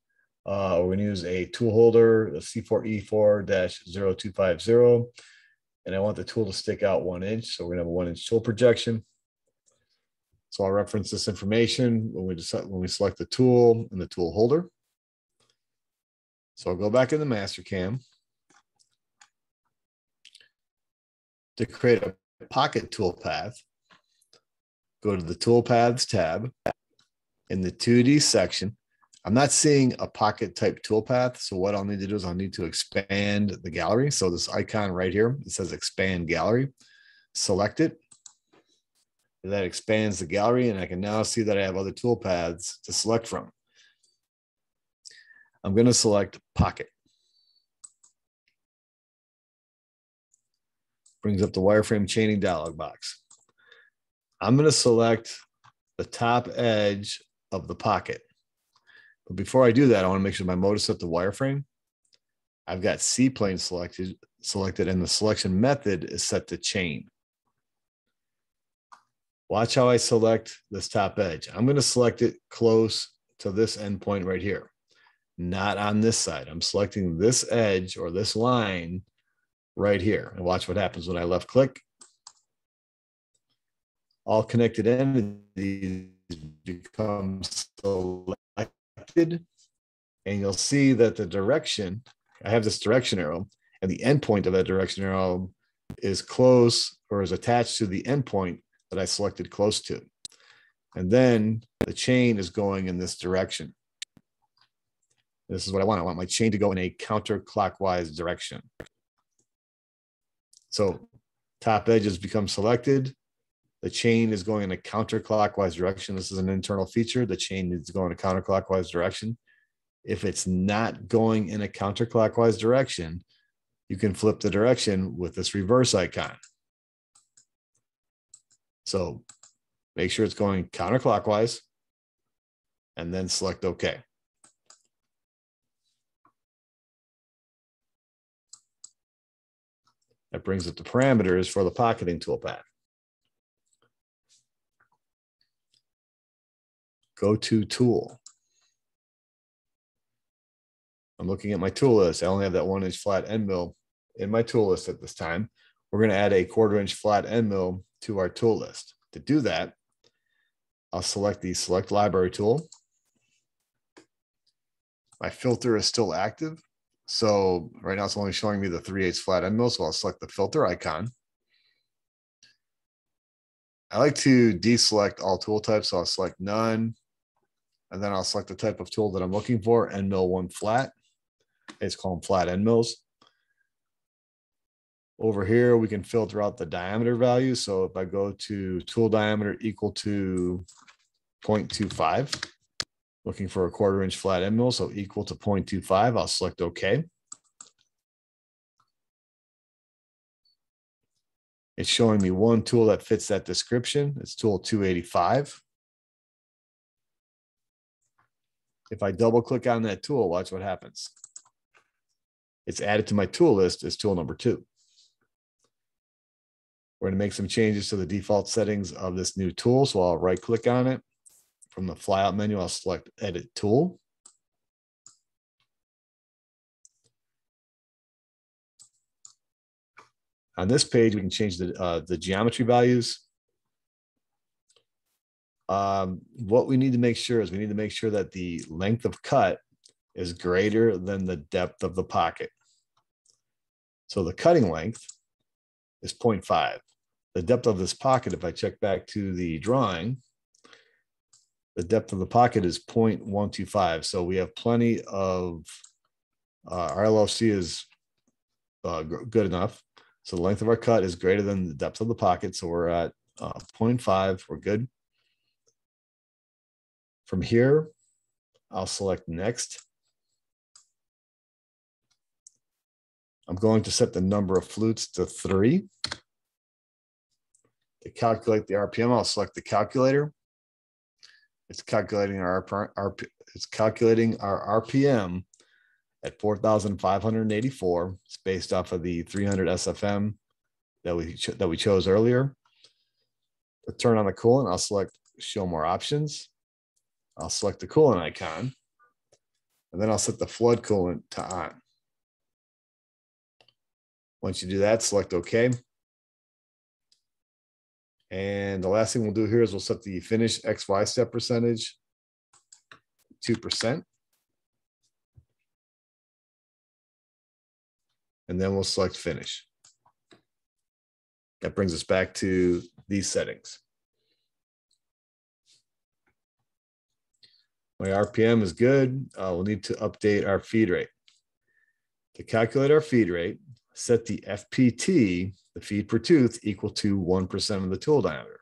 We're going to use a tool holder, the C4E4-0250. And I want the tool to stick out 1 inch. So we're going to have a 1-inch tool projection. So I'll reference this information when we select the tool and the tool holder. So I'll go back in the Mastercam to create a pocket toolpath. Go to the toolpaths tab. In the 2D section, I'm not seeing a pocket type toolpath. So what I'll need to do is I'll need to expand the gallery. So this icon right here, it says expand gallery. Select it. That expands the gallery, and I can now see that I have other toolpaths to select from. I'm going to select pocket. Brings up the wireframe chaining dialog box. I'm going to select the top edge of the pocket. But before I do that, I want to make sure my mode is set to wireframe. I've got C-plane selected, and the selection method is set to chain. Watch how I select this top edge. I'm going to select it close to this endpoint right here, not on this side. I'm selecting this edge or this line right here. And watch what happens when I left click. All connected entities become selected. And you'll see that the direction, I have this direction arrow, and the endpoint of that direction arrow is close or is attached to the endpoint that I selected close to. And then the chain is going in this direction. This is what I want. I want my chain to go in a counterclockwise direction. So top edge has become selected. The chain is going in a counterclockwise direction. This is an internal feature. The chain needs to go in a counterclockwise direction. If it's not going in a counterclockwise direction, you can flip the direction with this reverse icon. So make sure it's going counterclockwise and then select OK. That brings up the parameters for the pocketing toolpath. Go to tool. I'm looking at my tool list. I only have that 1-inch flat end mill in my tool list at this time. We're going to add a 1/4-inch flat end mill to our tool list. To do that, I'll select the select library tool. My filter is still active. So right now it's only showing me the 3/8 flat end mill. So I'll select the filter icon. I like to deselect all tool types. So I'll select none. And then I'll select the type of tool that I'm looking for, end mill 1 flat. It's called flat end mills. Over here, we can filter out the diameter value. So if I go to tool diameter equal to 0.25, looking for a 1/4 inch flat end mill, so equal to 0.25, I'll select OK. It's showing me one tool that fits that description. It's tool 285. If I double click on that tool, watch what happens. It's added to my tool list as tool number 2. We're going to make some changes to the default settings of this new tool. So I'll right click on it. From the flyout menu, I'll select Edit Tool. On this page, we can change the geometry values. What we need to make sure is we need to make sure that the length of cut is greater than the depth of the pocket. So the cutting length is 0.5. The depth of this pocket, if I check back to the drawing, the depth of the pocket is 0.125. So we have plenty of, our LLC is good enough. So the length of our cut is greater than the depth of the pocket. So we're at 0.5, we're good. From here, I'll select Next. I'm going to set the number of flutes to 3. To calculate the RPM, I'll select the calculator. It's calculating our RPM at 4,584. It's based off of the 300 SFM that we chose earlier. To turn on the coolant, I'll select Show More Options. I'll select the coolant icon, and then I'll set the flood coolant to on. Once you do that, select OK. And the last thing we'll do here is we'll set the finish XY step percentage 2%. And then we'll select finish. That brings us back to these settings. My RPM is good. We'll need to update our feed rate. To calculate our feed rate, set the FPT, the feed per tooth, equal to 1% of the tool diameter.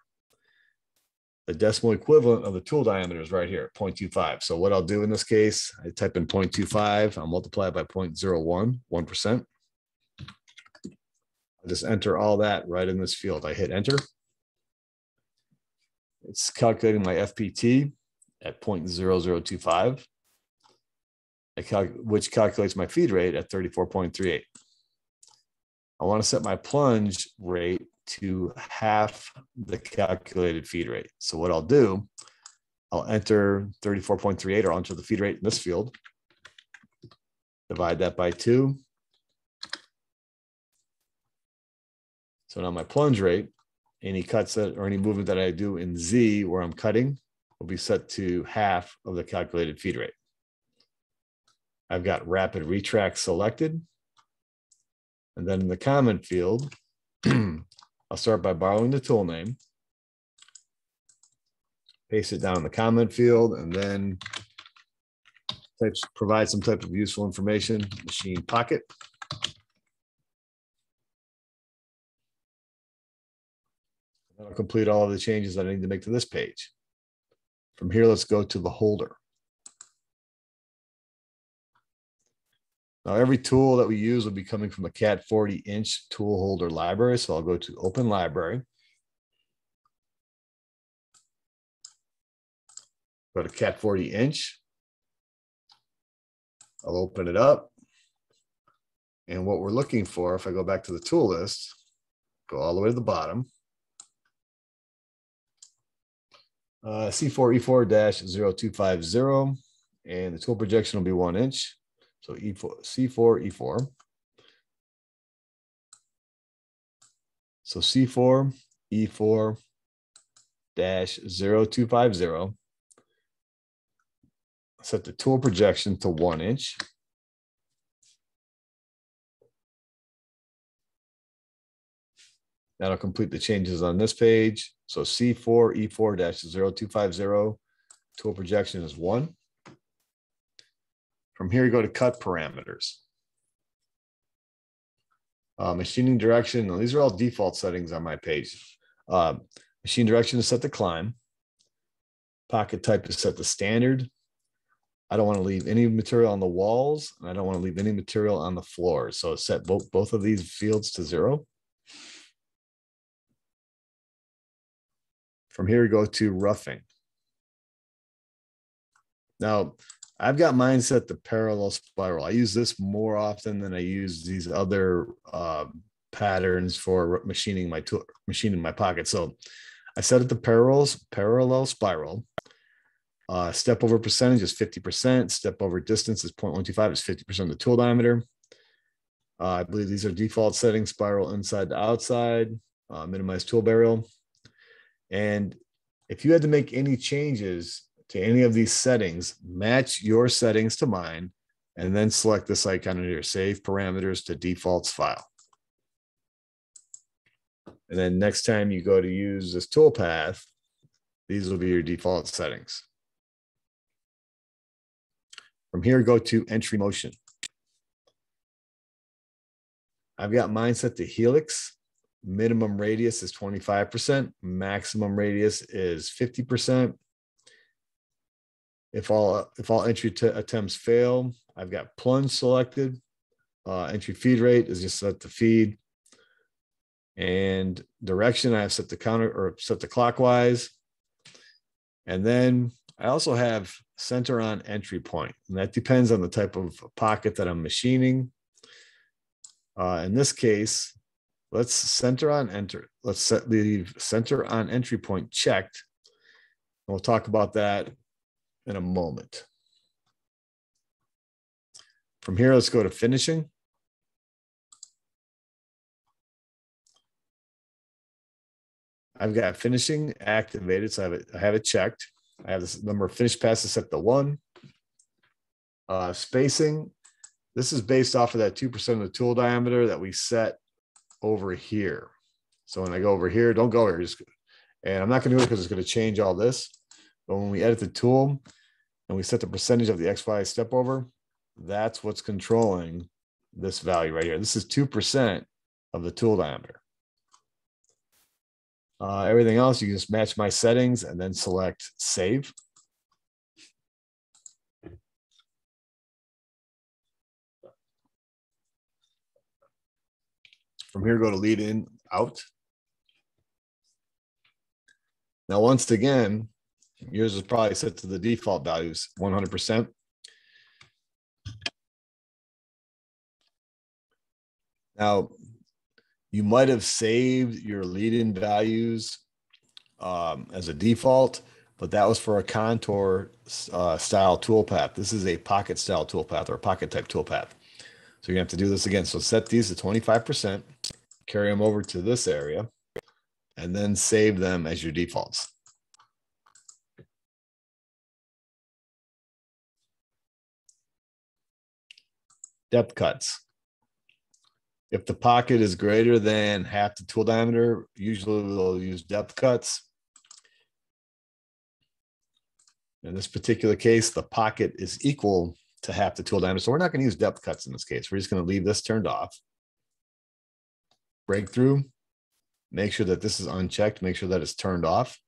The decimal equivalent of the tool diameter is right here, 0.25. So what I'll do in this case, I type in 0.25, I'll multiply it by 0.01, 1%. I'll just enter all that right in this field. I hit enter. It's calculating my FPT at 0.0025, which calculates my feed rate at 34.38. I want to set my plunge rate to half the calculated feed rate. So what I'll do, I'll enter 34.38, or I'll enter the feed rate in this field, divide that by 2. So now my plunge rate, any cuts that or any movement that I do in Z where I'm cutting will be set to half of the calculated feed rate. I've got rapid retract selected. And then in the comment field, I'll start by borrowing the tool name, paste it down in the comment field, and then provide some type of useful information, machine pocket. That'll complete all of the changes that I need to make to this page. From here, let's go to the holder. Now, every tool that we use will be coming from the CAT 40-inch tool holder library. So I'll go to Open Library. Go to CAT 40-inch. I'll open it up. And what we're looking for, if I go back to the tool list, go all the way to the bottom. C4E4-0250, and the tool projection will be 1 inch. So E4, C4, E4. So C4, E4-0250. Set the tool projection to 1 inch. That'll complete the changes on this page. So C4, E4-0250, tool projection is 1. From here, you go to cut parameters. Machining direction. Now, these are all default settings on my page. Machine direction is set to climb. Pocket type is set to standard. I don't want to leave any material on the walls, and I don't want to leave any material on the floor. So set both of these fields to 0. From here, we go to roughing. Now, I've got mine set to parallel spiral. I use this more often than I use these other patterns for machining my pocket. So I set it to parallel spiral. Step over percentage is 50%. Step over distance is 0.125. Is 50% of the tool diameter. I believe these are default settings: spiral inside to outside, minimize tool burial. And if you had to make any changes to any of these settings, match your settings to mine, and then select this icon here, save parameters to defaults file. And then next time you go to use this toolpath, these will be your default settings. From here, go to entry motion. I've got mine set to helix. Minimum radius is 25%. Maximum radius is 50%. If all entry attempts fail, I've got plunge selected. Entry feed rate is just set to feed. And direction, I have set to counter or set to clockwise. And then I also have center on entry point, and that depends on the type of pocket that I'm machining. In this case, let's center on enter. Let's leave center on entry point checked. And we'll talk about that in a moment. From here, let's go to finishing. I've got finishing activated, so I have it checked. I have this number of finish passes set to 1. Spacing, this is based off of that 2% of the tool diameter that we set over here. So when I go over here, don't go here. And I'm not going to do it because it's going to change all this. But when we edit the tool and we set the percentage of the XY step over, that's what's controlling this value right here. This is 2% of the tool diameter. Everything else, you can just match my settings and then select save. From here, go to lead in, out. Now, once again, yours is probably set to the default values, 100%. Now, you might have saved your lead-in values as a default, but that was for a contour style toolpath. This is a pocket style toolpath or a pocket type toolpath. So you're gonna have to do this again. So set these to 25%, carry them over to this area, and then save them as your defaults. Depth cuts. If the pocket is greater than half the tool diameter, usually we'll use depth cuts. In this particular case, the pocket is equal to half the tool diameter. So we're not going to use depth cuts in this case. We're just going to leave this turned off. Breakthrough. Make sure that this is unchecked. Make sure that it's turned off.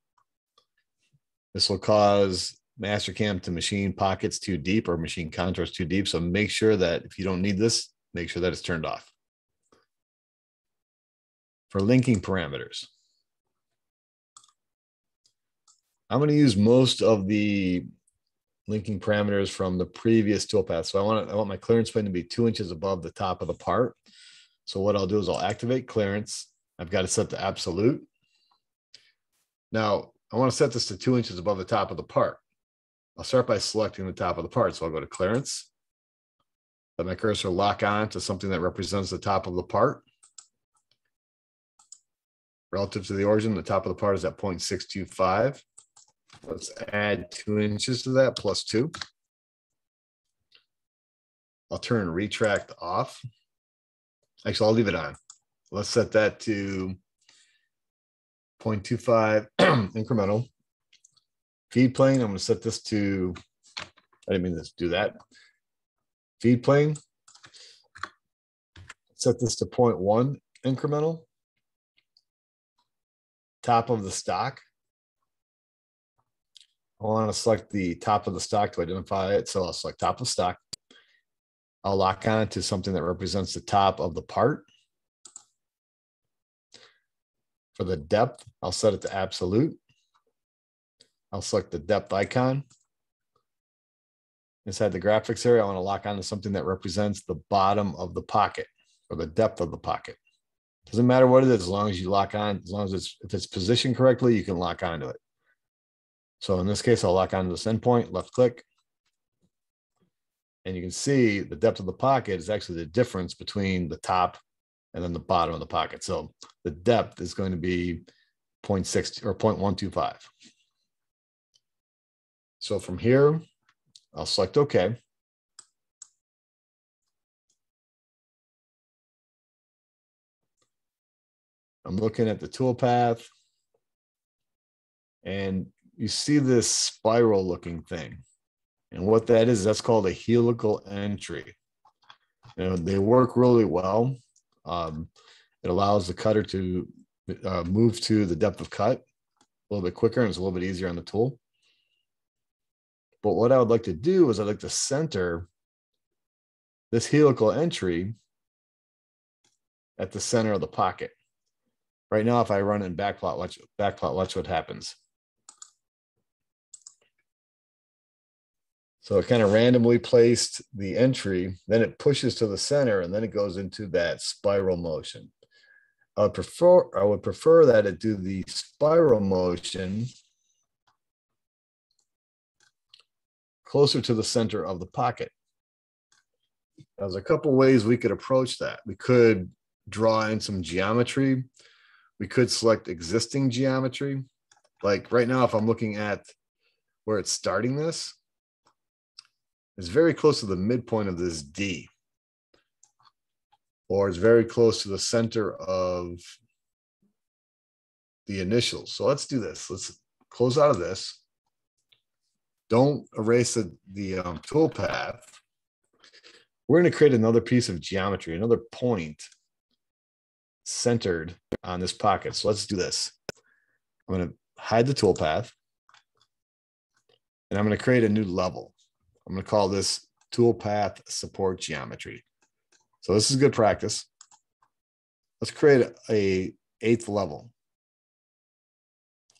This will cause Mastercam to machine pockets too deep or machine contours too deep. So make sure that if you don't need this, make sure that it's turned off. For linking parameters, I'm going to use most of the linking parameters from the previous toolpath. So I want my clearance plane to be 2 inches above the top of the part. So what I'll do is I'll activate clearance. I've got it set to absolute. Now I want to set this to 2 inches above the top of the part. I'll start by selecting the top of the part. So I'll go to clearance. Let my cursor lock on to something that represents the top of the part. Relative to the origin, the top of the part is at 0.625. Let's add 2 inches to that, plus 2. I'll turn retract off. Actually, I'll leave it on. Let's set that to 0.25 incremental. Feed plane, I'm going to set this to, I didn't mean to do that. Feed plane, Set this to 0.1 incremental. Top of the stock. I want to select the top of the stock to identify it. So I'll select top of stock. I'll lock on to something that represents the top of the part. For the depth, I'll set it to absolute. I'll select the depth icon. Inside the graphics area, I want to lock on to something that represents the bottom of the pocket or the depth of the pocket. Doesn't matter what it is, as long as you lock on, as long as if it's positioned correctly, you can lock onto it. So in this case, I'll lock onto this endpoint, left click. And you can see the depth of the pocket is actually the difference between the top and then the bottom of the pocket. So the depth is going to be 0.6 or 0.125. So from here, I'll select OK. I'm looking at the toolpath, and you see this spiral looking thing. And what that is, that's called a helical entry. You know, they work really well. It allows the cutter to move to the depth of cut a little bit quicker, and it's a little bit easier on the tool. But what I would like to do is I'd like to center this helical entry at the center of the pocket. Right now, if I run in backplot, watch what happens. So it kind of randomly placed the entry, then it pushes to the center, and then it goes into that spiral motion. I would prefer that it do the spiral motion closer to the center of the pocket. There's a couple ways we could approach that. We could draw in some geometry. We could select existing geometry. Like right now, if I'm looking at where it's starting this, it's very close to the midpoint of this D, or it's very close to the center of the initials. So let's do this. Let's close out of this. Don't erase the toolpath. We're going to create another piece of geometry, another point centered on this pocket. So let's do this. I'm going to hide the toolpath, and I'm going to create a new level. I'm going to call this toolpath support geometry. So this is good practice. Let's create a 8th level.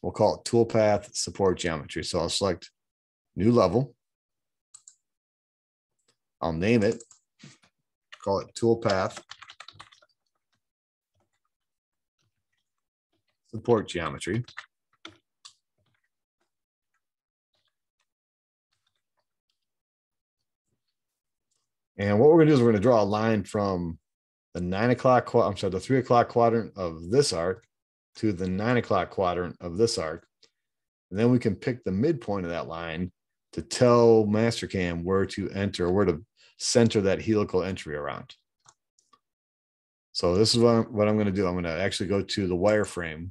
We'll call it toolpath support geometry. So I'll select new level. I'll name it, call it toolpath support geometry. And what we're going to do is we're going to draw a line from the 3 o'clock quadrant of this arc to the 9 o'clock quadrant of this arc. And then we can pick the midpoint of that line to tell Mastercam where to enter, where to center that helical entry around. So this is what I'm going to do. I'm going to actually go to the wireframe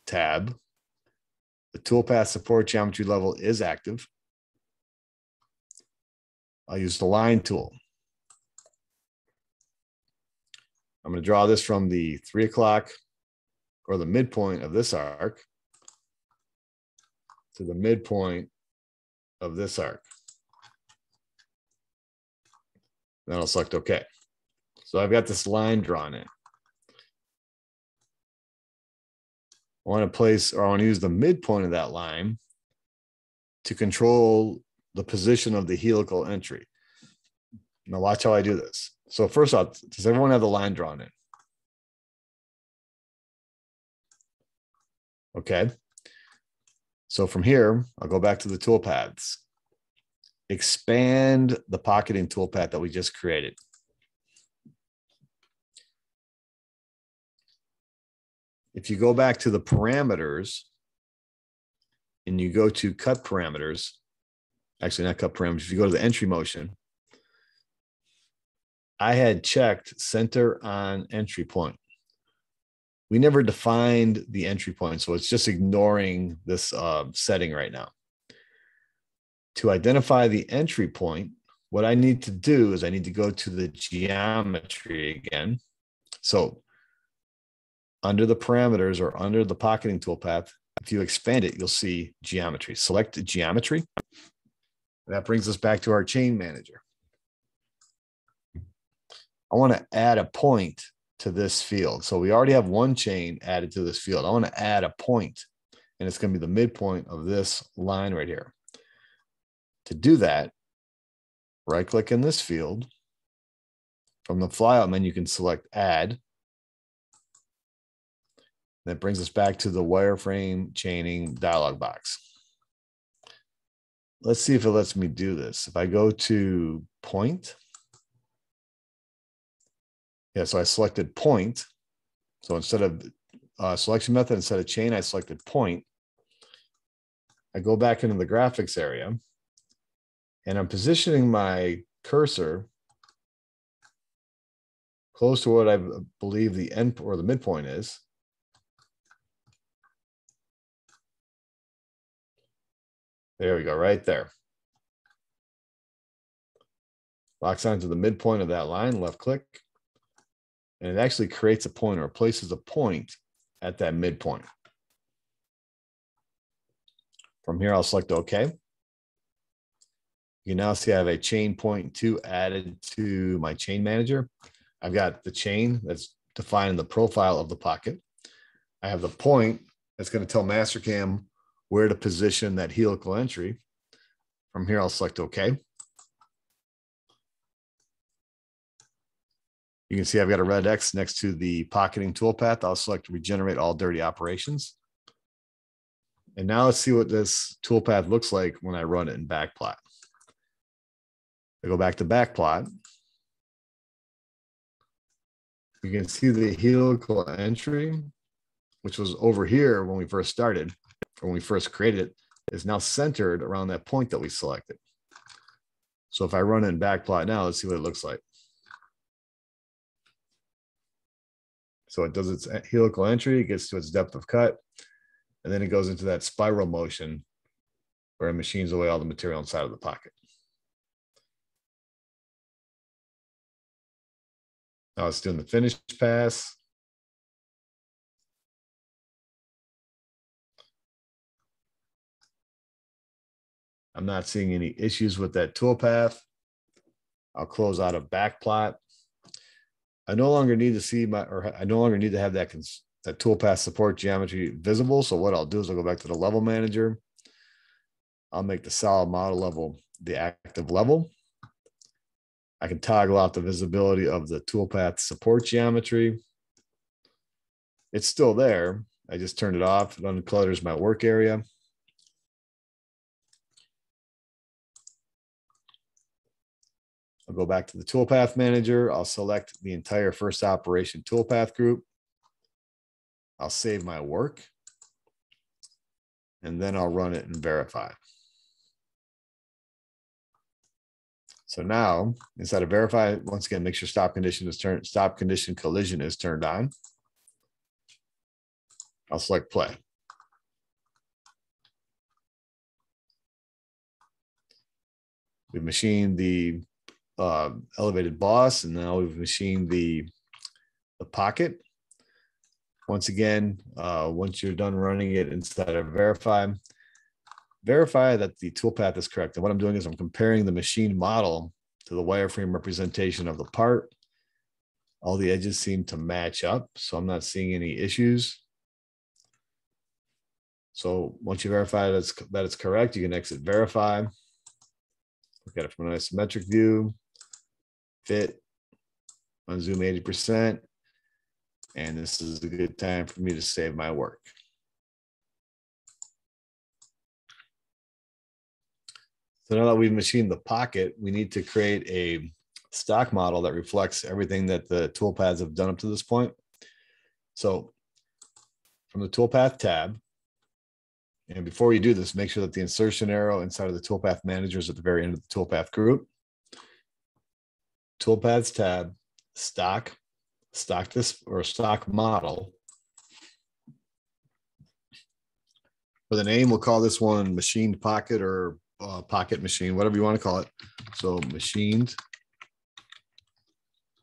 tab. The toolpath support geometry level is active. I'll use the line tool. I'm going to draw this from the 3 o'clock or the midpoint of this arc to the midpoint of this arc. Then I'll select OK. So I've got this line drawn in. I want to use the midpoint of that line to control the position of the helical entry. Now watch how I do this. So first off, does everyone have the line drawn in? Okay. So from here, I'll go back to the toolpaths. Expand the pocketing toolpath that we just created. If you go back to the parameters and you go to cut parameters, actually not cut parameters, if you go to the entry motion, I had checked center on entry point. We never defined the entry point, so it's just ignoring this setting right now. To identify the entry point, what I need to do is I need to go to the geometry again. So under the parameters or under the pocketing toolpath, if you expand it, you'll see geometry. Select geometry. That brings us back to our chain manager. I want to add a point to this field. So we already have one chain added to this field. I want to add a point, and it's going to be the midpoint of this line right here. To do that, right click in this field. From the flyout menu, you can select add. That brings us back to the wireframe chaining dialog box. Let's see if it lets me do this. If I go to point, yeah, so I selected point. So instead of selection method, instead of chain, I selected point. I go back into the graphics area, and I'm positioning my cursor close to what I believe the end or the midpoint is. There we go, right there. Locks onto the midpoint of that line, left click, and it actually creates a point or places a point at that midpoint. From here, I'll select OK. You can now see I have a chain point 2 added to my chain manager. I've got the chain that's defining the profile of the pocket. I have the point that's going to tell Mastercam where to position that helical entry. From here, I'll select OK. You can see I've got a red X next to the pocketing toolpath. I'll select regenerate all dirty operations. And now let's see what this toolpath looks like when I run it in backplot. I go back to backplot. You can see the helical entry, which was over here when we first started, or when we first created it, is now centered around that point that we selected. So if I run it in backplot now, let's see what it looks like. So it does its helical entry, it gets to its depth of cut, and then it goes into that spiral motion where it machines away all the material inside of the pocket. Now it's doing the finish pass. I'm not seeing any issues with that toolpath. I'll close out of backplot. I no longer need to see I no longer need to have that toolpath support geometry visible. So what I'll do is I'll go back to the level manager. I'll make the solid model level the active level. I can toggle out the visibility of the toolpath support geometry. It's still there. I just turned it off. It unclutters my work area. I'll go back to the toolpath manager. I'll select the entire first operation toolpath group. I'll save my work. And then I'll run it and verify. So now, inside of verify, once again, make sure stop condition collision is turned on. I'll select play. We've machined the elevated boss, and now we've machined the pocket. Once again, once you're done running it inside of verify that the toolpath is correct. And what I'm doing is I'm comparing the machined model to the wireframe representation of the part. All the edges seem to match up, so I'm not seeing any issues. So once you verify that it's correct, you can exit verify. Look at it from an isometric view, fit, unzoom 80%. And this is a good time for me to save my work. So now that we've machined the pocket, we need to create a stock model that reflects everything that the toolpaths have done up to this point. So from the toolpath tab, and before you do this, make sure that the insertion arrow inside of the toolpath manager is at the very end of the toolpath group. Toolpaths tab, stock model. For the name, we'll call this one machined pocket or pocket machine, whatever you want to call it. So machined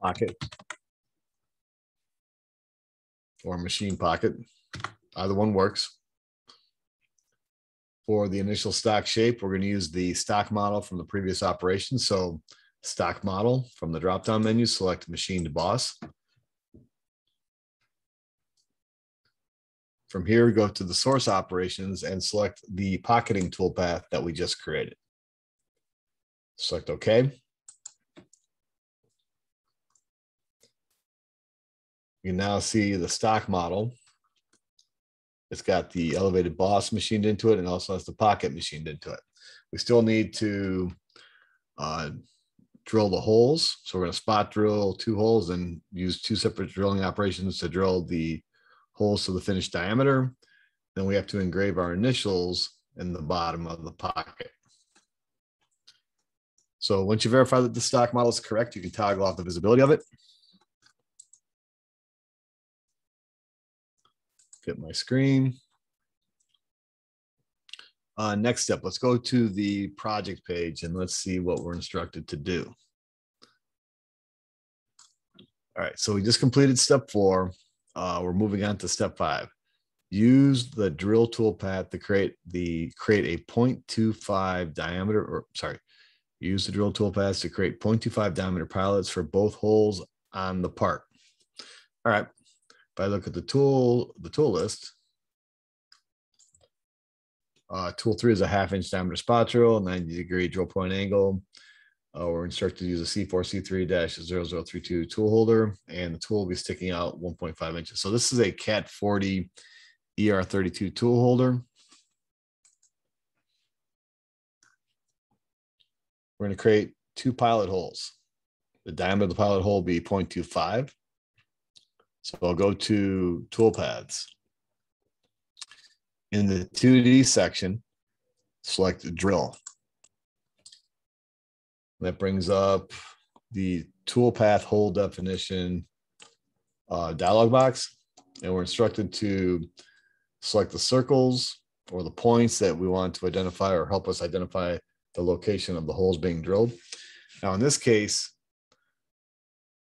pocket. or machine pocket. Either one works. For the initial stock shape, we're going to use the stock model from the previous operation. So stock model from the drop-down menu, select machine to boss. From here, go to the source operations and select the pocketing toolpath that we just created. Select OK. You can now see the stock model. It's got the elevated boss machined into it and also has the pocket machined into it. We still need to drill the holes. So we're going to spot drill 2 holes and use 2 separate drilling operations to drill the holes to the finished diameter. Then we have to engrave our initials in the bottom of the pocket. So once you verify that the stock model is correct, you can toggle off the visibility of it. Get my screen. Next step, let's go to the project page and let's see what we're instructed to do. All right, so we just completed step 4. We're moving on to step 5. Use the drill toolpath to create a 0.25 diameter, or sorry, use the drill toolpath to create 0.25 diameter pilots for both holes on the part. All right. If I look at the tool list, tool 3 is a 1/2-inch diameter spot drill, 90-degree drill point angle. We're instructed to use a C4C3-0032 tool holder, and the tool will be sticking out 1.5 inches. So this is a Cat 40 ER32 tool holder. We're going to create 2 pilot holes. The diameter of the pilot hole will be 0.25. So I'll go to toolpaths. In the 2D section, select drill. That brings up the toolpath hole definition dialog box. And we're instructed to select the circles or the points that we want to identify or help us identify the location of the holes being drilled. Now, in this case,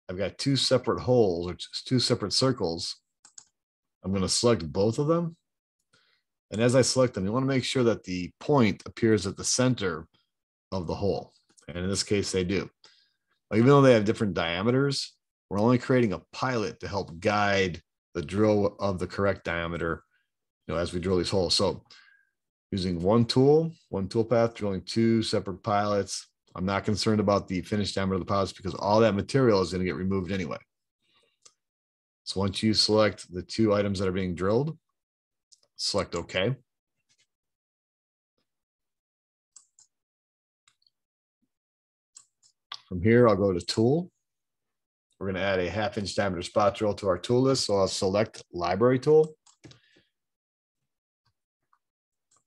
I've got 2 separate holes, or 2 separate circles. I'm going to select both of them. And as I select them, you want to make sure that the point appears at the center of the hole. And in this case, they do. Even though they have different diameters, we're only creating a pilot to help guide the drill of the correct diameter, as we drill these holes. So using one toolpath, drilling 2 separate pilots. I'm not concerned about the finished diameter of the pilots because all that material is going to get removed anyway. So once you select the 2 items that are being drilled, select OK. From here, I'll go to Tool. We're going to add a 1/2-inch diameter spot drill to our tool list. So I'll select Library Tool.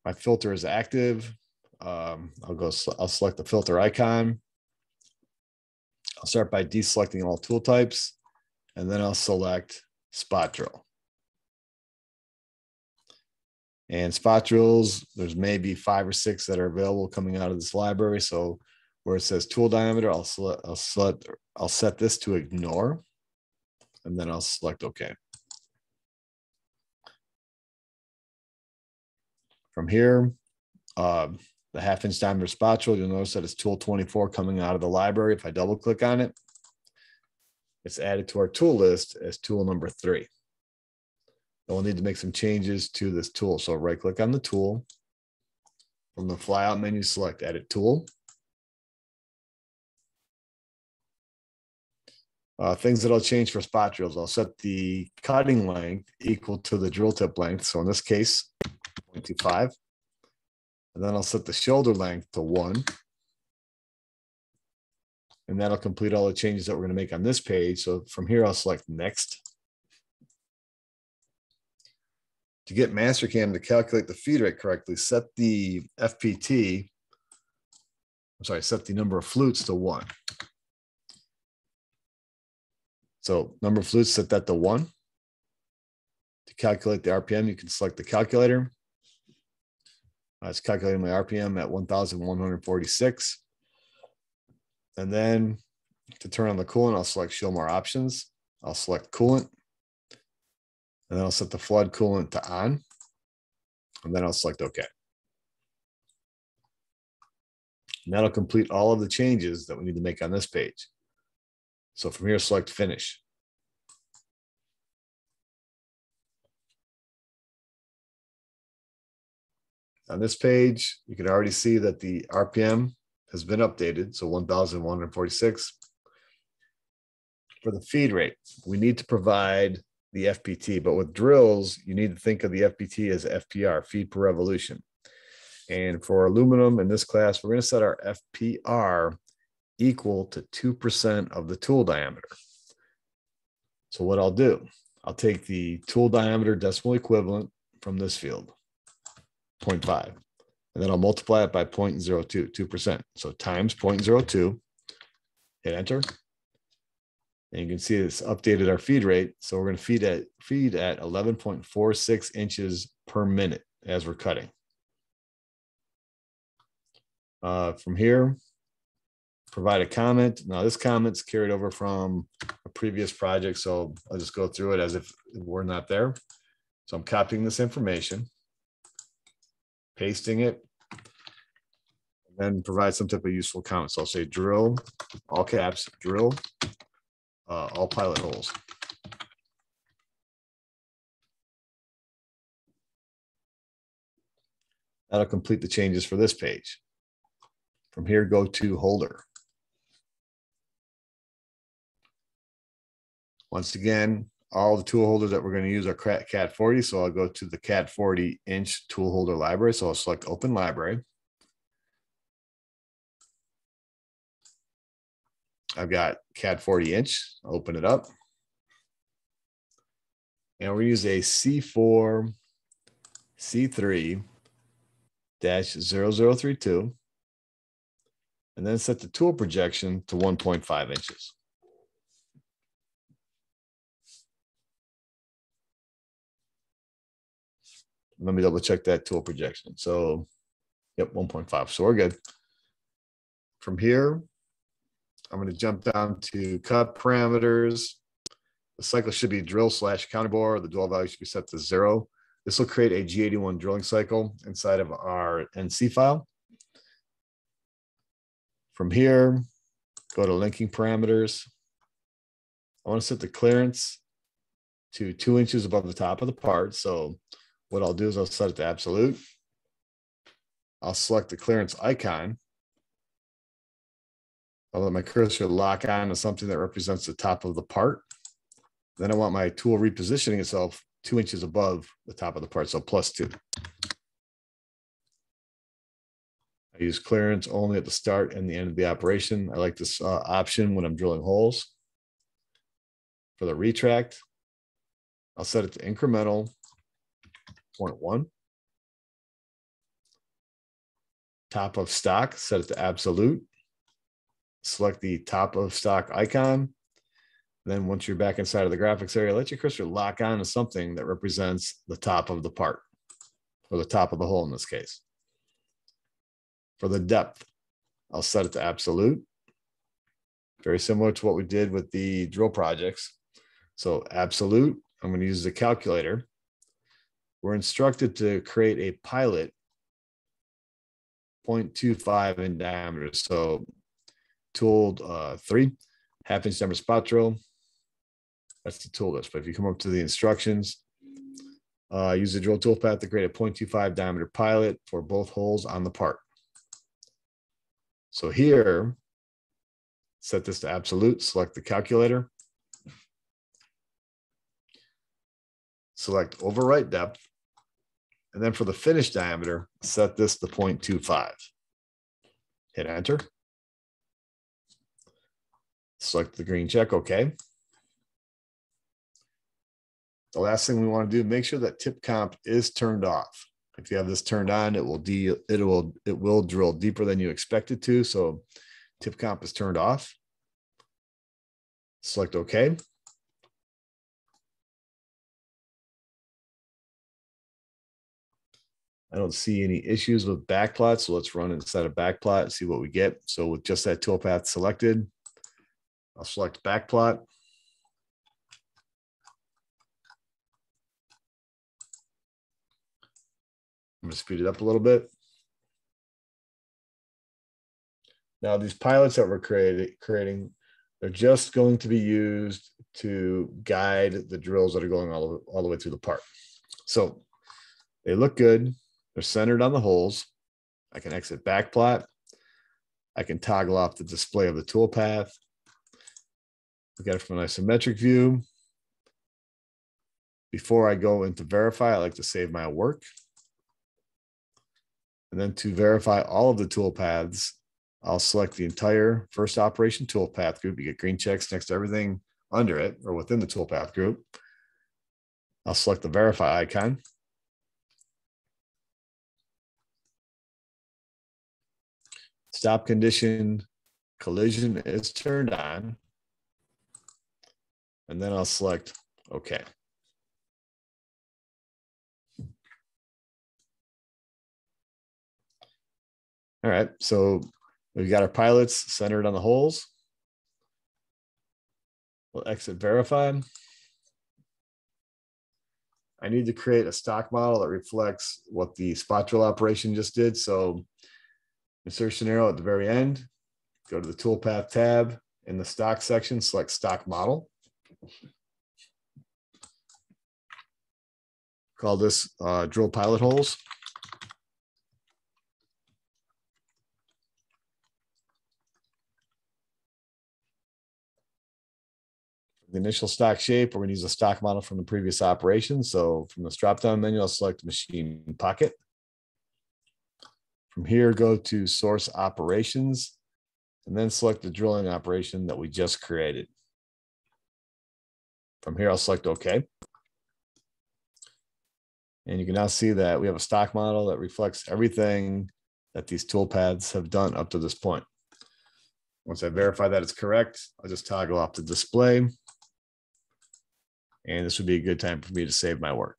My filter is active. I'll select the filter icon. I'll start by deselecting all tool types, and then I'll select spot drill. And spot drills, there's maybe 5 or 6 that are available coming out of this library. So where it says tool diameter, I'll set this to ignore, and then I'll select OK. From here, the 1/2-inch diameter spot drill, you'll notice that it's tool 24 coming out of the library. If I double click on it, it's added to our tool list as tool number 3. And we'll need to make some changes to this tool. So right click on the tool. From the flyout menu, select Edit Tool. Things that I'll change for spot drills. I'll set the cutting length equal to the drill tip length. So in this case, 0.25. And then I'll set the shoulder length to 1. And that'll complete all the changes that we're going to make on this page. So from here, I'll select Next. To get Mastercam to calculate the feed rate correctly, set the FPT, set the number of flutes to 1. So number of flutes, set that to 1. To calculate the RPM, you can select the calculator. It's calculating my RPM at 1,146. And then to turn on the coolant, I'll select Show More Options. I'll select Coolant. And then I'll set the flood coolant to on. And then I'll select OK. And that'll complete all of the changes that we need to make on this page. So from here, select finish. On this page, you can already see that the RPM has been updated. So 1,146. For the feed rate, we need to provide the FPT, but with drills, you need to think of the FPT as FPR, feed per revolution. And for aluminum in this class, we're going to set our FPR equal to 2% of the tool diameter. So what I'll do, I'll take the tool diameter decimal equivalent from this field, 0.5, and then I'll multiply it by 0.02, 2%. So times 0.02, hit enter. And you can see it's updated our feed rate. So we're going to feed at 11.46 inches per minute as we're cutting. From here, provide a comment. Now this comment's carried over from a previous project, so I'll just go through it as if we're not there. So I'm copying this information, pasting it, and then provide some type of useful comment. So I'll say drill, all caps, drill, all pilot holes. That'll complete the changes for this page. From here, go to holder. Once again, all the tool holders that we're going to use are Cat 40. So I'll go to the Cat 40 inch tool holder library. So I'll select open library. I've got Cat 40 inch, I'll open it up. And we use a C4 C3-0032. And then set the tool projection to 1.5 inches. Let me double check that tool projection. So, yep, 1.5. So we're good. From here, I'm going to jump down to cut parameters. The cycle should be drill / counter bore. The dwell value should be set to 0. This will create a G81 drilling cycle inside of our NC file. From here, go to linking parameters. I want to set the clearance to 2 inches above the top of the part. So what I'll do is I'll set it to absolute. I'll select the clearance icon. I'll let my cursor lock on to something that represents the top of the part. Then I want my tool repositioning itself 2 inches above the top of the part, so +2. I use clearance only at the start and the end of the operation. I like this option when I'm drilling holes. For the retract, I'll set it to incremental 0.1. Top of stock, set it to absolute. Select the top of stock icon. Then once you're back inside of the graphics area, let your cursor lock on to something that represents the top of the part, or the top of the hole in this case. For the depth, I'll set it to absolute. Very similar to what we did with the drill projects. So absolute, I'm going to use the calculator. We're instructed to create a pilot 0.25 in diameter. So tool 3, 1/2 inch diameter spot drill. That's the tool list. But if you come up to the instructions, use the drill tool path to create a 0.25 diameter pilot for both holes on the part. So here, set this to absolute, select the calculator. Select overwrite depth. And then for the finish diameter, set this to 0.25. Hit enter. Select the green check, OK. The last thing we want to do, make sure that tip comp is turned off. If you have this turned on, it will drill deeper than you expect it to. So tip comp is turned off. Select OK. I don't see any issues with backplot, so let's run inside of backplot and see what we get. So with just that toolpath selected, I'll select backplot. I'm gonna speed it up a little bit. Now these pilots that we're creating, they're just going to be used to guide the drills that are going all the way through the part. So they look good. They're centered on the holes. I can exit backplot. I can toggle off the display of the toolpath. Look at it from an isometric view. Before I go into verify, I like to save my work. And then to verify all of the toolpaths, I'll select the entire first operation toolpath group. You get green checks next to everything under it or within the toolpath group. I'll select the verify icon. Stop condition collision is turned on. And then I'll select OK. All right, so we've got our pilots centered on the holes. We'll exit verify. I need to create a stock model that reflects what the spot drill operation just did. So insertion arrow at the very end, go to the toolpath tab in the stock section, select stock model. Call this drill pilot holes. The initial stock shape, we're going to use a stock model from the previous operation. So from this drop-down menu, I'll select machine pocket. From here, go to source operations, and then select the drilling operation that we just created. From here, I'll select OK. And you can now see that we have a stock model that reflects everything that these toolpaths have done up to this point. Once I verify that it's correct, I'll just toggle off the display. And this would be a good time for me to save my work.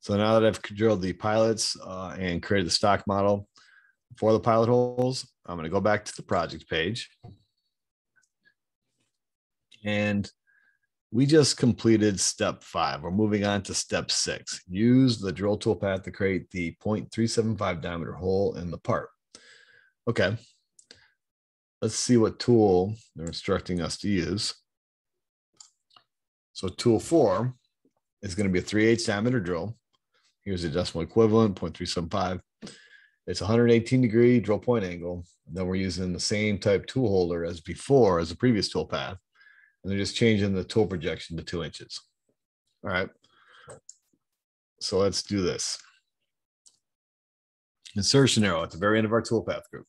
So now that I've drilled the pilots and created the stock model for the pilot holes, I'm going to go back to the project page. And we just completed step 5. We're moving on to step 6. Use the drill toolpath to create the 0.375 diameter hole in the part. Okay. Let's see what tool they're instructing us to use. So tool 4 is going to be a 3/8 diameter drill. Here's the decimal equivalent, 0.375. It's 118-degree drill point angle. And then we're using the same type tool holder as before, as the previous tool path. And they're just changing the tool projection to 2 inches. All right. So let's do this. Insertion arrow at the very end of our toolpath group.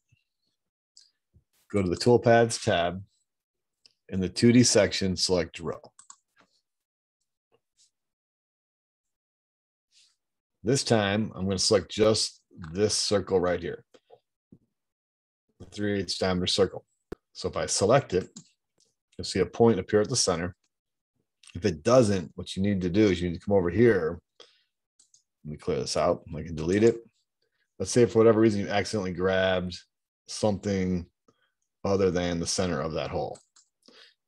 Go to the toolpaths tab. In the 2D section, select drill. This time, I'm going to select just this circle right here, the 3/8 diameter circle. So if I select it, you'll see a point appear at the center. If it doesn't, what you need to do is you need to come over here. Let me clear this out. I can delete it. Let's say for whatever reason you accidentally grabbed something other than the center of that hole.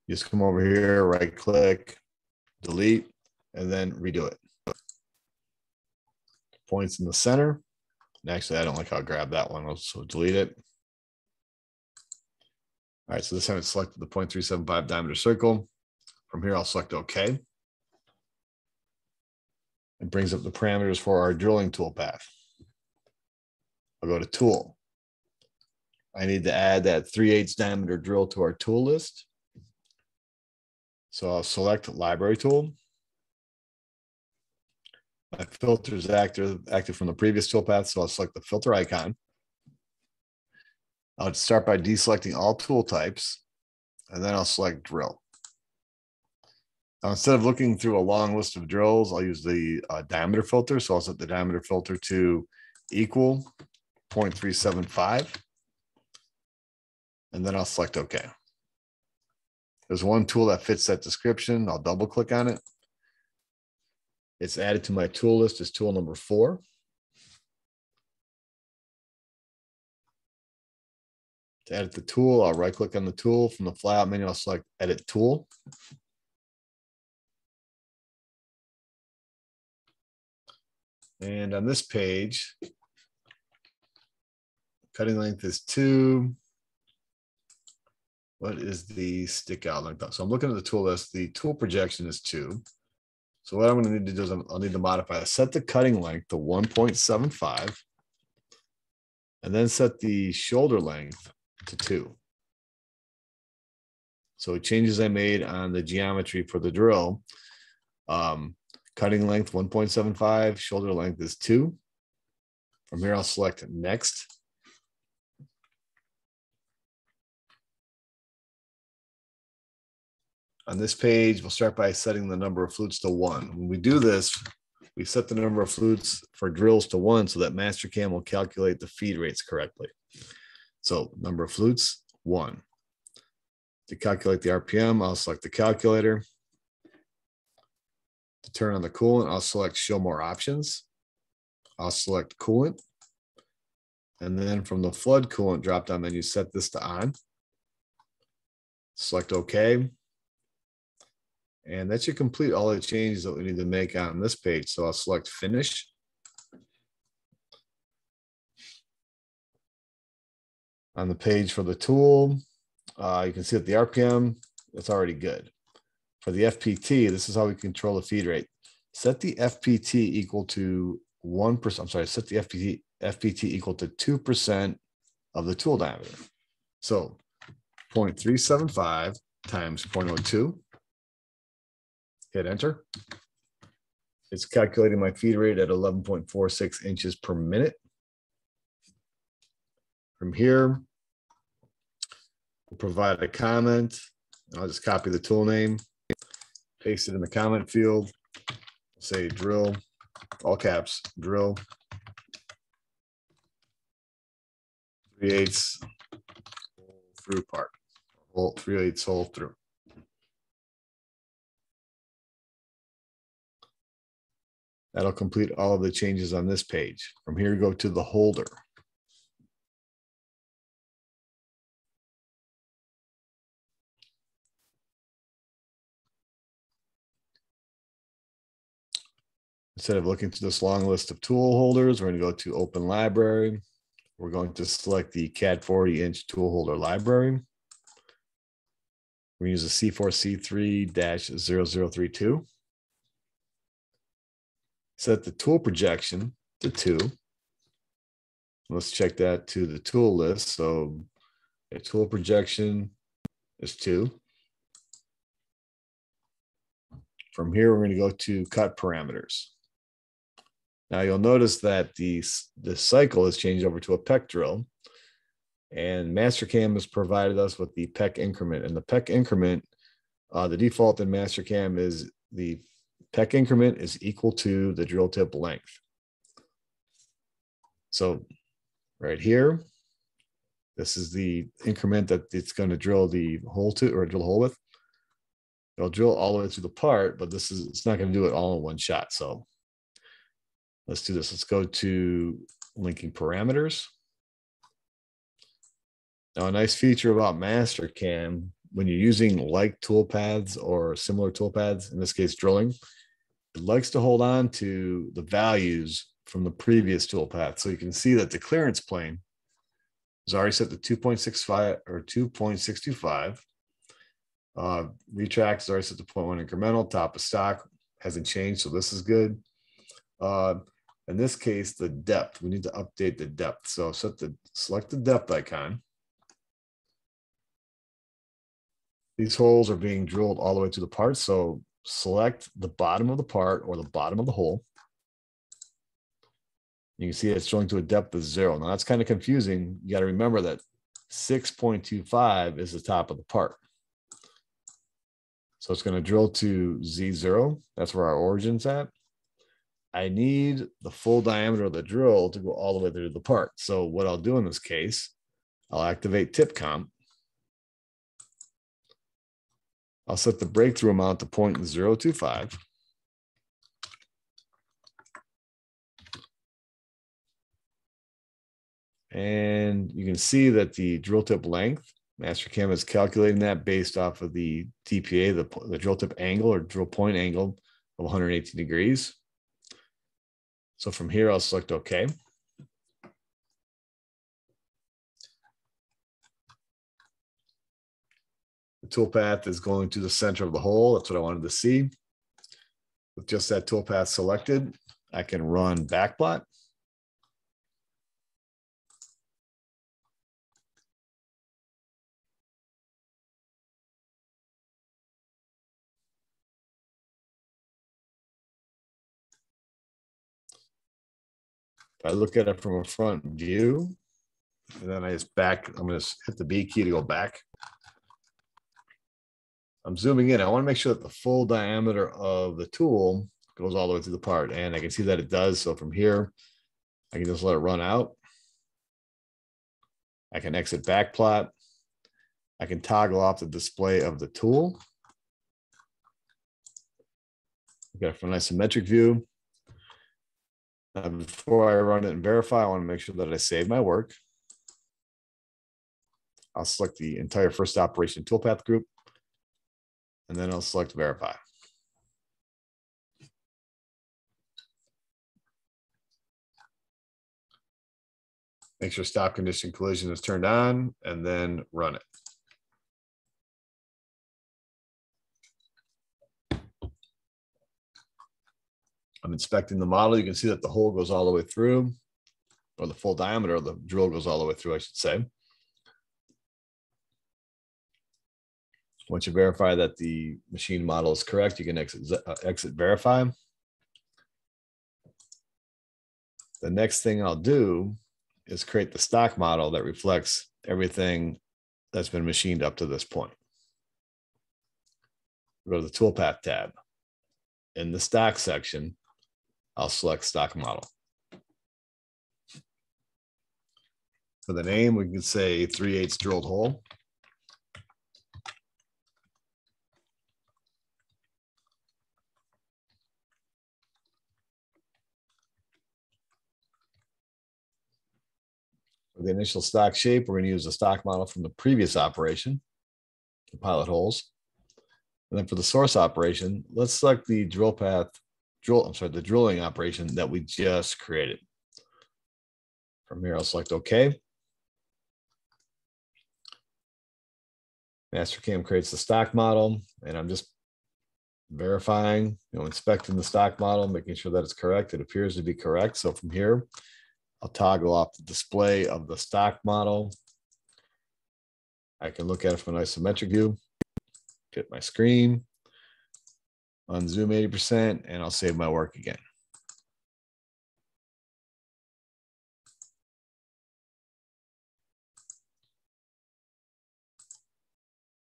You just come over here, right click, delete, and then redo it. Points in the center. And actually, I don't like how I grabbed that one, so delete it. All right, so this time it's selected the 0.375 diameter circle. From here, I'll select OK. It brings up the parameters for our drilling tool path. I'll go to Tool. I need to add that 3/8 diameter drill to our tool list. So I'll select Library Tool. My filter is active from the previous toolpath, so I'll select the filter icon. I'll start by deselecting all tool types, and then I'll select drill. Now, instead of looking through a long list of drills, I'll use the diameter filter. So I'll set the diameter filter to equal 0.375, and then I'll select OK. There's one tool that fits that description. I'll double click on it. It's added to my tool list as tool number 4. To edit the tool, I'll right click on the tool. From the flyout menu, I'll select Edit Tool. And on this page, cutting length is 2. What is the stick out length? So I'm looking at the tool list. The tool projection is 2. So what I'm going to need to do is I'll need to modify, set the cutting length to 1.75, and then set the shoulder length to 2. So changes I made on the geometry for the drill, cutting length 1.75, shoulder length is 2. From here, I'll select next. On this page, we'll start by setting the number of flutes to 1. When we do this, we set the number of flutes for drills to 1 so that Mastercam will calculate the feed rates correctly. So number of flutes, 1. To calculate the RPM, I'll select the calculator. To turn on the coolant, I'll select show more options. I'll select coolant. And then from the flood coolant drop-down menu, set this to on. Select OK. And that should complete all the changes that we need to make on this page. So I'll select finish. On the page for the tool, you can see that the RPM, it's already good. For the FPT, this is how we control the feed rate. Set the FPT equal to 1%. I'm sorry, set the FPT equal to 2% of the tool diameter. So 0.375 times 0.02. Hit enter. It's calculating my feed rate at 11.46 inches per minute. From here, we'll provide a comment. I'll just copy the tool name, paste it in the comment field, say drill, all caps, drill 3/8 through part, 3/8 hole through. That'll complete all of the changes on this page. From here, go to the holder. Instead of looking through this long list of tool holders, we're going to go to Open Library. We're going to select the CAD 40-inch tool holder library. We're going to use the C4C3-0032. Set the tool projection to 2. Let's check that to the tool list. So a tool projection is 2. From here, we're going to go to cut parameters. Now you'll notice that the cycle has changed over to a PEC drill, and Mastercam has provided us with the PEC increment. And the PEC increment, the default in Mastercam is the PEC increment is equal to the drill tip length. So right here, this is the increment that it's going to drill the hole to, or drill a hole with. It'll drill all the way through the part, but it's not going to do it all in one shot. So let's do this. Let's go to linking parameters. Now, a nice feature about Mastercam, when you're using like tool paths or similar tool paths, in this case drilling, it likes to hold on to the values from the previous tool path. So you can see that the clearance plane is already set to 2.65 or 2.625. Retract is already set to 0.1 incremental. Top of stock hasn't changed, so this is good. In this case, the depth, we need to update the depth. So select the depth icon. These holes are being drilled all the way to the part. So select the bottom of the part or the bottom of the hole. You can see it's drilling to a depth of 0. Now that's kind of confusing. You got to remember that 6.25 is the top of the part. So it's going to drill to Z0. That's where our origin's at. I need the full diameter of the drill to go all the way through the part. So what I'll do in this case, I'll activate tip comp. I'll set the breakthrough amount to 0.025. And you can see that the drill tip length, Mastercam is calculating that based off of the DPA, the drill tip angle or drill point angle of 118 degrees. So from here, I'll select OK. The toolpath is going to the center of the hole. That's what I wanted to see. With just that toolpath selected, I can run backplot. If I look at it from a front view, and then I just back, I'm going to hit the B key to go back. I'm zooming in. I want to make sure that the full diameter of the tool goes all the way through the part. And I can see that it does. So from here, I can just let it run out. I can exit backplot. I can toggle off the display of the tool. Got it from an isometric view. Before I run it and verify, I want to make sure that I save my work. I'll select the entire first operation toolpath group, and then I'll select verify. Make sure stop condition collision is turned on, and then run it. I'm inspecting the model. You can see that the hole goes all the way through, or the full diameter of the drill goes all the way through, I should say. Once you verify that the machine model is correct, you can exit verify. The next thing I'll do is create the stock model that reflects everything that's been machined up to this point. Go to the toolpath tab. In the stock section, I'll select stock model. For the name, we can say 3/8 drilled hole. For the initial stock shape, we're going to use the stock model from the previous operation, the pilot holes. And then for the source operation, let's select the the drilling operation that we just created. From here, I'll select OK. Mastercam creates the stock model, and I'm just verifying, inspecting the stock model, making sure that it's correct. It appears to be correct. So from here, I'll toggle off the display of the stock model. I can look at it from an isometric view, hit my screen, unzoom 80%, and I'll save my work again.